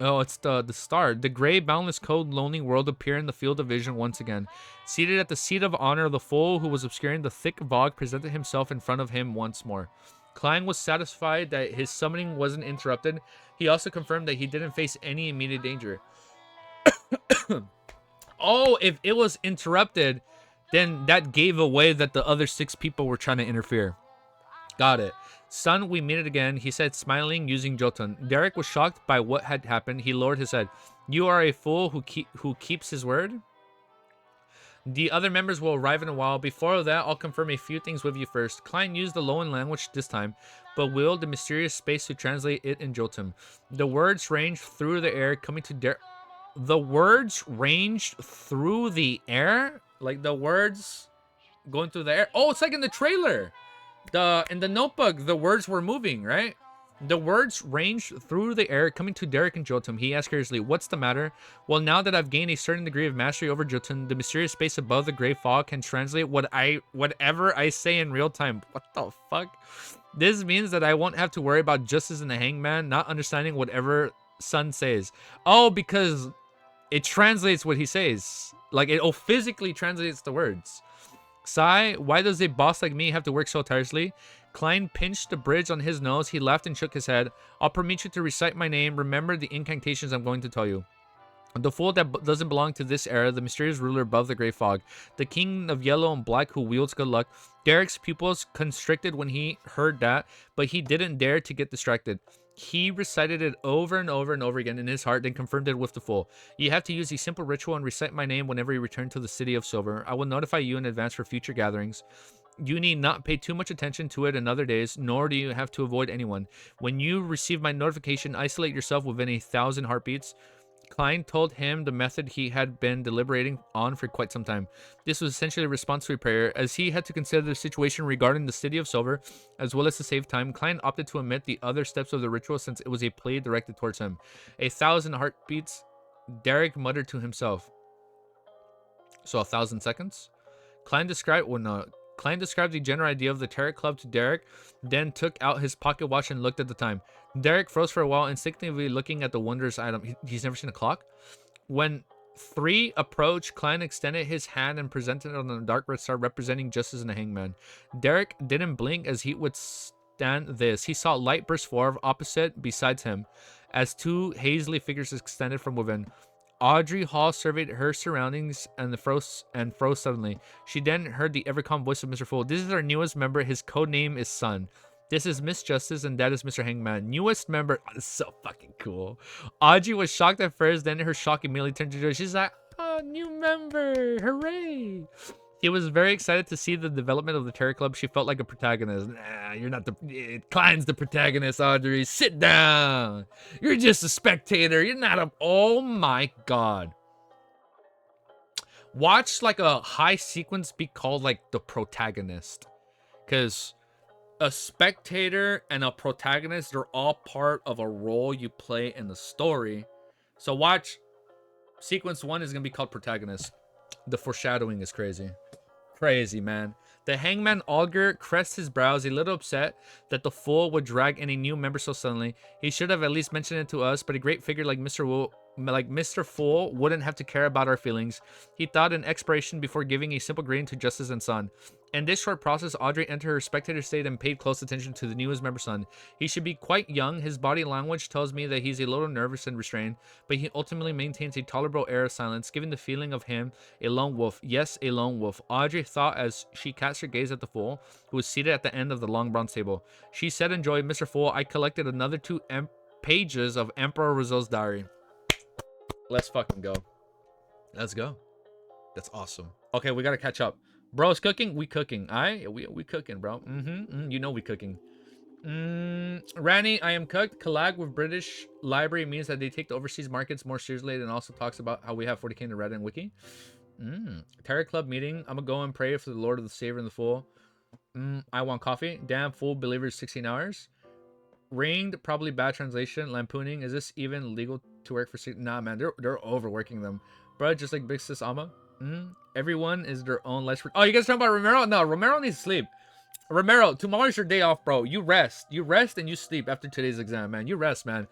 Oh, it's the star. The gray, boundless, cold, lonely world appeared in the field of vision once again. Seated at the seat of honor, the fool who was obscuring the thick fog presented himself in front of him once more. Klein was satisfied that his summoning wasn't interrupted. He also confirmed that he didn't face any immediate danger. Oh, if it was interrupted, then that gave away that the other 6 people were trying to interfere. Got it. Son, we meet it again, he said, smiling, using Jotun. Derek was shocked by what had happened. He lowered his head. You are a fool who keeps his word? The other members will arrive in a while. Before that, I'll confirm a few things with you first. Klein used the Loan language this time, but willed the mysterious space to translate it in Jotun. The words ranged through the air, coming to Derek. The words ranged through the air? Like the words going through the air? Oh, it's like in the trailer. In the notebook, the words were moving, right? The words ranged through the air, coming to Derek and Jotun. He asked curiously, what's the matter? Well, now that I've gained a certain degree of mastery over Jotun, the mysterious space above the gray fog can translate whatever I say in real time. What the fuck? This means that I won't have to worry about justice and the hangman not understanding whatever Sun says. Oh, because it translates what he says. Like, it physically translates the words. Sigh, why does a boss like me have to work so tirelessly? Klein pinched the bridge on his nose. He laughed and shook his head. I'll permit you to recite my name. Remember the incantations I'm going to tell you. The fool that doesn't belong to this era, the mysterious ruler above the gray fog, the king of yellow and black who wields good luck. Derek's pupils constricted when he heard that, but he didn't dare to get distracted. He recited it over and over and over again in his heart, then confirmed it with the fool. You have to use a simple ritual and recite my name whenever you return to the City of Silver. I will notify you in advance for future gatherings. You need not pay too much attention to it in other days, nor do you have to avoid anyone. When you receive my notification, isolate yourself within 1,000 heartbeats. Klein told him the method he had been deliberating on for quite some time. This was essentially a response to a prayer. As he had to consider the situation regarding the City of Silver, as well as to save time, Klein opted to omit the other steps of the ritual since it was a plea directed towards him. 1,000 heartbeats, Derek muttered to himself. So 1,000 seconds? Klein described the general idea of the Terror Club to Derek, then took out his pocket watch and looked at the time. Derek froze for a while, instinctively looking at the wondrous item. He's never seen a clock? When 3 approached, Klein extended his hand and presented it on the dark red star representing justice and a hangman. Derek didn't blink as he would stand this. He saw light burst forward opposite besides him as 2 hazily figures extended from within. Audrey Hall surveyed her surroundings and froze suddenly. She then heard the ever-calm voice of Mr. Fool. This is our newest member. His code name is Sun. This is Miss Justice, and that is Mr. Hangman. Newest member. Oh, this is so fucking cool. Audrey was shocked at first, then her shock immediately turned to joy. She's like, oh, new member. Hooray. He was very excited to see the development of the Terror Club. She felt like a protagonist. Nah, you're not the... Klein's the protagonist, Audrey. Sit down. You're just a spectator. You're not a... Oh, my God. Watch, like, a high sequence be called, like, the protagonist. Because a spectator and a protagonist, they're all part of a role you play in the story. So watch. Sequence 1 is going to be called protagonist. The foreshadowing is crazy. Crazy, man. The hangman Augur crests his brows, a little upset that the fool would drag in a new member so suddenly. He should have at least mentioned it to us, but a great figure like Mr. like Mr. Fool wouldn't have to care about our feelings. He thought in expiration before giving a simple greeting to Justice and Son. In this short process, Audrey entered her spectator state and paid close attention to the newest member Son. He should be quite young. His body language tells me that he's a little nervous and restrained, but he ultimately maintains a tolerable air of silence, giving the feeling of him a lone wolf. Yes, a lone wolf. Audrey thought as she cast her gaze at the Fool, who was seated at the end of the long bronze table. She said in joy, Mr. Fool, I collected another 2 pages of Emperor Rizzo's diary. Let's fucking go. Let's go. That's awesome. Okay, we gotta catch up. Bro's cooking. We cooking. We cooking, bro. You know we cooking. Rani, I am cooked. Collab with British Library means that they take the overseas markets more seriously, and also talks about how we have 40k in the Reddit and Wiki. Terror Club meeting. I'm gonna go and pray for the Lord of the Savior and the Fool. I want coffee. Damn fool believers 16 hours. Ringed, probably bad translation. Lampooning. Is this even legal to work for? Nah, man, they're overworking them, bro. Just like Big Sis Ama. Everyone is their own life. Oh, you guys talking about Romero? No, Romero needs sleep. Romero, tomorrow's your day off, bro. You rest and you sleep after today's exam, man. You rest, man.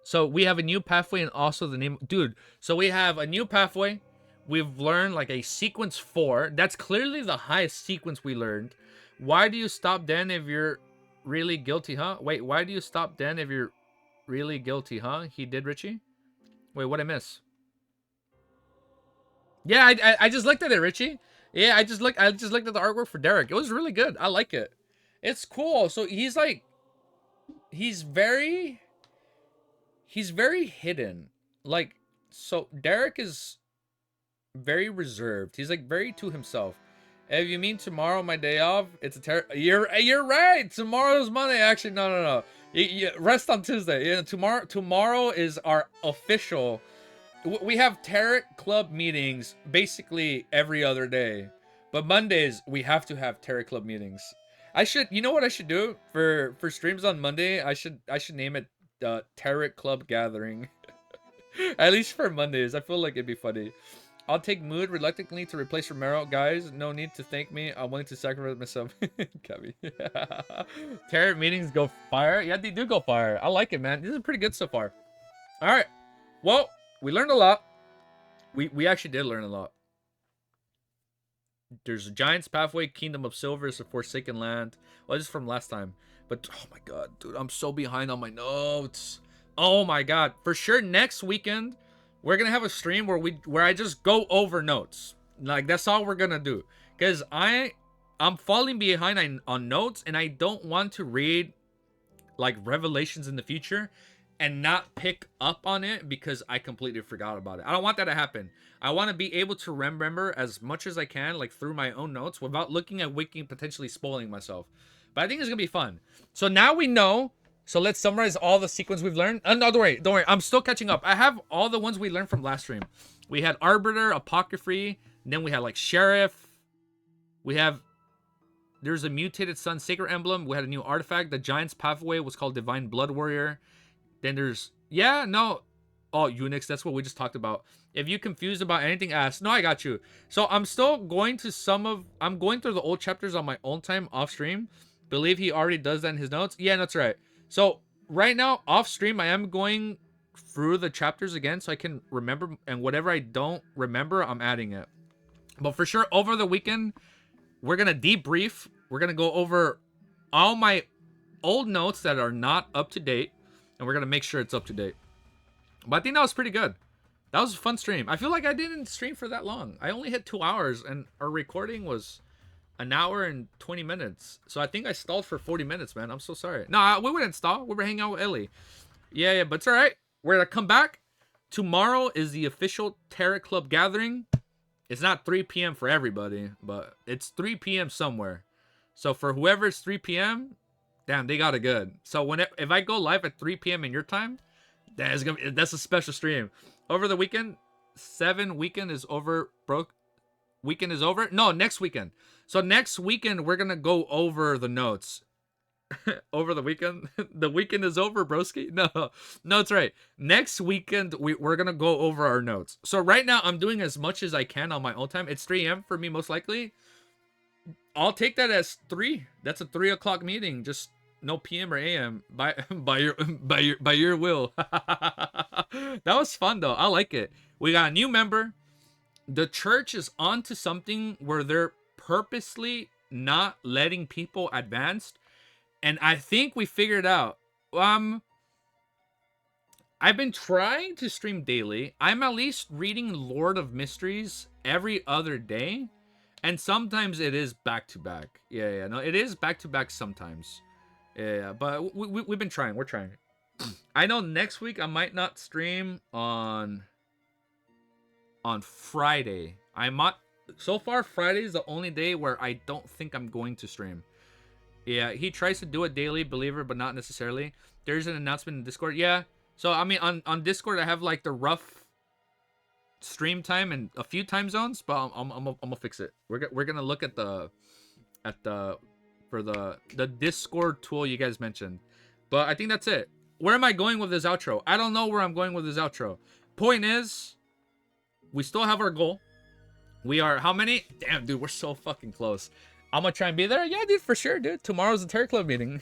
So we have a new pathway and also the name, dude. So we have a new pathway. We've learned like a sequence 4. That's clearly the highest sequence we learned. Why do you stop then if you're really guilty, huh? Wait, why do you stop then if you're really guilty, huh? He did, Richie? Wait, what'd I miss? Yeah, I just looked at it, Richie. Yeah, I just looked at the artwork for Derek. It was really good. I like it. It's cool. So he's like, he's very hidden. Like, so Derek is very reserved. He's like very to himself. If you mean tomorrow, my day off, it's a you're right. Tomorrow's Monday. Actually, no. You rest on Tuesday. Yeah, tomorrow is our official. We have Tarot Club meetings basically every other day, but Mondays we have to have Tarot Club meetings. You know what I should do for streams on Monday? I should name it Tarot Club Gathering. At least for Mondays. I feel like it'd be funny. I'll take Mood reluctantly to replace Romero. Guys, no need to thank me. I'm willing to sacrifice myself. Kevin. Tarot meetings go fire. Yeah, they do go fire. I like it, man. This is pretty good so far. All right. Well, we learned a lot. We actually did learn a lot. There's a Giant's Pathway, Kingdom of Silver is a Forsaken Land. Well, this is from last time. But, oh my god, dude, I'm so behind on my notes. Oh my god. For sure, next weekend, we're going to have a stream where I just go over notes. Like, that's all we're going to do. Because I'm falling behind on notes, and I don't want to read, like, revelations in the future and not pick up on it because I completely forgot about it. I don't want that to happen. I want to be able to remember as much as I can, like through my own notes, without looking at Wiki and potentially spoiling myself. But I think it's going to be fun. So now we know. So let's summarize all the sequence we've learned. No, don't worry. I'm still catching up. I have all the ones we learned from last stream. We had Arbiter, Apocryphy. Then we had like Sheriff. There's a Mutated Sun Sacred Emblem. We had a new artifact. The Giant's Pathway was called Divine Blood Warrior. Then there's, oh, Unix, that's what we just talked about. If you're confused about anything, ask. No, I got you. So I'm still going to I'm going through the old chapters on my own time off stream. Believe he already does that in his notes. Yeah, that's right. So right now, off stream, I am going through the chapters again so I can remember, and whatever I don't remember, I'm adding it. But for sure, over the weekend, we're going to debrief. We're going to go over all my old notes that are not up to date. And we're going to make sure it's up to date. But I think that was pretty good. That was a fun stream. I feel like I didn't stream for that long. I only hit 2 hours. And our recording was an hour and 20 minutes. So I think I stalled for 40 minutes, man. I'm so sorry. No, we wouldn't stall. We were hanging out with Ellie. Yeah, but it's all right. We're going to come back. Tomorrow is the official Tarot Club gathering. It's not 3 p.m. for everybody. But it's 3 p.m. somewhere. So for whoever's 3 p.m., damn, they got it good. So if I go live at 3 p.m. in your time, that's a special stream. Over the weekend, 7 weekend is over, bro. Weekend is over? No, next weekend. So next weekend, we're going to go over the notes. Over the weekend? The weekend is over, broski? No, it's right. Next weekend, we're going to go over our notes. So right now, I'm doing as much as I can on my own time. It's 3 a.m. for me, most likely. I'll take that as 3. That's a 3 o'clock meeting. Just no PM or AM by your will. That was fun though. I like it. We got a new member. The church is onto something where they're purposely not letting people advance, and I think we figured out. I've been trying to stream daily. I'm at least reading Lord of Mysteries every other day, and sometimes it is back to back. Yeah, no, it is back to back sometimes. Yeah, but we've been trying. We're trying. I know next week I might not stream on Friday. I might. So far, Friday is the only day where I don't think I'm going to stream. Yeah, he tries to do it daily, believer, but not necessarily. There's an announcement in Discord. Yeah. So I mean, on Discord, I have like the rough stream time and a few time zones, but I'm gonna fix it. We're gonna look at the for the Discord tool you guys mentioned. But I think that's it. Where am I going with this outro? I don't know where I'm going with this outro. Point is, we still have our goal. We are how many? Damn, dude, we're so fucking close. I'm gonna try and be there. Yeah, dude, for sure, dude. Tomorrow's the Terror Club meeting.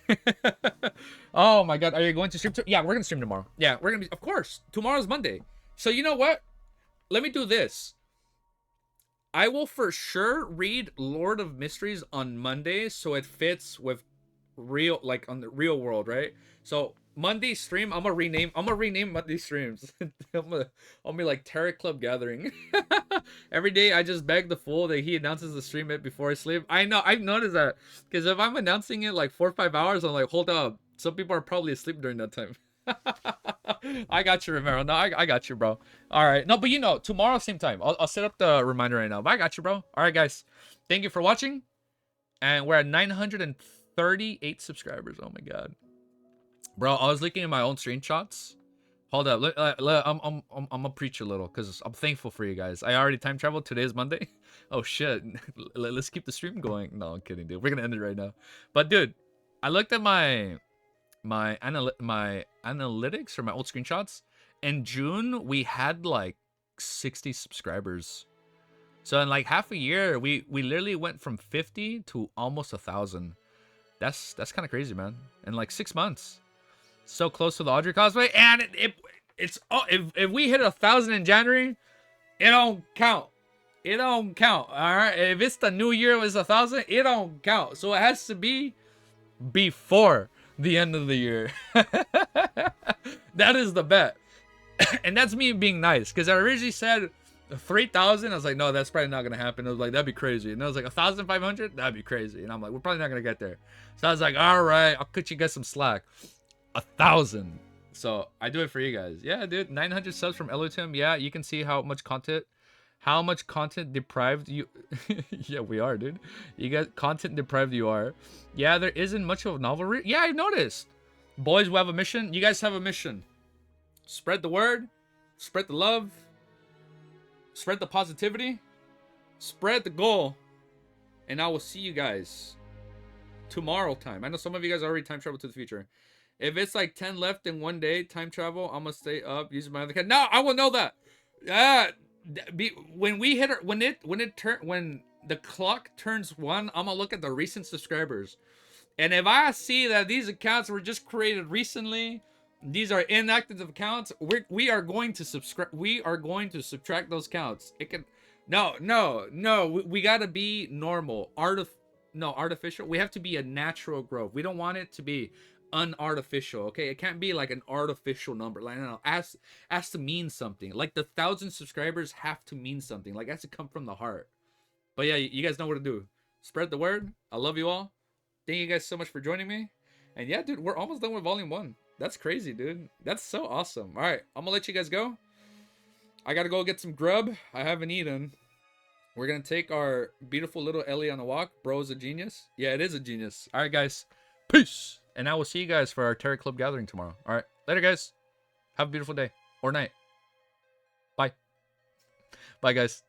Oh my god, are you going to stream? Yeah, we're gonna stream tomorrow. Yeah, we're gonna be. Of course, tomorrow's Monday. So you know what? Let me do this. I will for sure read Lord of Mysteries on Monday, so it fits with real, like on the real world, right? So Monday stream, I'm gonna rename Monday streams. I'm gonna be like Terror Club Gathering. Every day I just beg the fool that he announces the stream it before I sleep. I know, I've noticed that, because if I'm announcing it like 4 or 5 hours, I'm like, hold up, some people are probably asleep during that time. I got you, Romero. No, I got you, bro. All right, no, but you know, tomorrow same time. I'll set up the reminder right now. But I got you, bro. All right, guys, thank you for watching, and we're at 938 subscribers. Oh my god. Bro, I was looking at my own screenshots. Hold up, I'm gonna preach a little because I'm thankful for you guys. I already time traveled. Today is Monday. Oh shit, let's keep the stream going. No, I'm kidding, dude. We're gonna end it right now. But dude, I looked at my analytics or my old screenshots. In June, we had like 60 subscribers. So in like half a year, we literally went from 50 to almost 1,000. That's kind of crazy, man. In like 6 months. So close to the Audrey cosplay, and it's if we hit 1,000 in January, it don't count. It don't count. All right, if it's the new year was 1,000, it don't count. So it has to be before the end of the year. That is the bet, and that's me being nice, because I originally said 3,000. I was like, no, that's probably not gonna happen. I was like, that'd be crazy, and I was like 1,500. That'd be crazy, and I'm like, we're probably not gonna get there. So I was like, all right, I'll cut you guys some slack. 1,000. So I do it for you guys. Yeah, dude. 900 subs from Elotim. Yeah, you can see how much content deprived you. Yeah, we are, dude. You guys content deprived you are. Yeah, there isn't much of a novel. Yeah, I've noticed. Boys, we have a mission. You guys have a mission. Spread the word. Spread the love. Spread the positivity. Spread the goal. And I will see you guys tomorrow time. I know some of you guys already time traveled to the future. If it's like 10 left in one day, time travel, I'm gonna stay up using my other cat. No, I will know that. Yeah, when we hit when the clock turns 1, I'm gonna look at the recent subscribers, and if I see that these accounts were just created recently, these are inactive accounts, we are going to subscribe. We are going to subtract those counts. It can, no. We gotta be normal. Artificial. We have to be a natural growth. We don't want it to be unartificial. Okay, it can't be like an artificial number. Like, no, has to mean something. Like the 1,000 subscribers have to mean something. Like, it has to come from the heart. But yeah, you guys know what to do. Spread the word. I love you all. Thank you guys so much for joining me. And yeah, dude, we're almost done with volume 1. That's crazy, dude. That's so awesome. All right, I'm gonna let you guys go. I gotta go get some grub. I haven't eaten. We're gonna take our beautiful little Ellie on a walk. Bro's a genius. Yeah, it is a genius. All right, guys. Peace. And I will see you guys for our Terror Club gathering tomorrow. All right. Later, guys. Have a beautiful day or night. Bye. Bye, guys.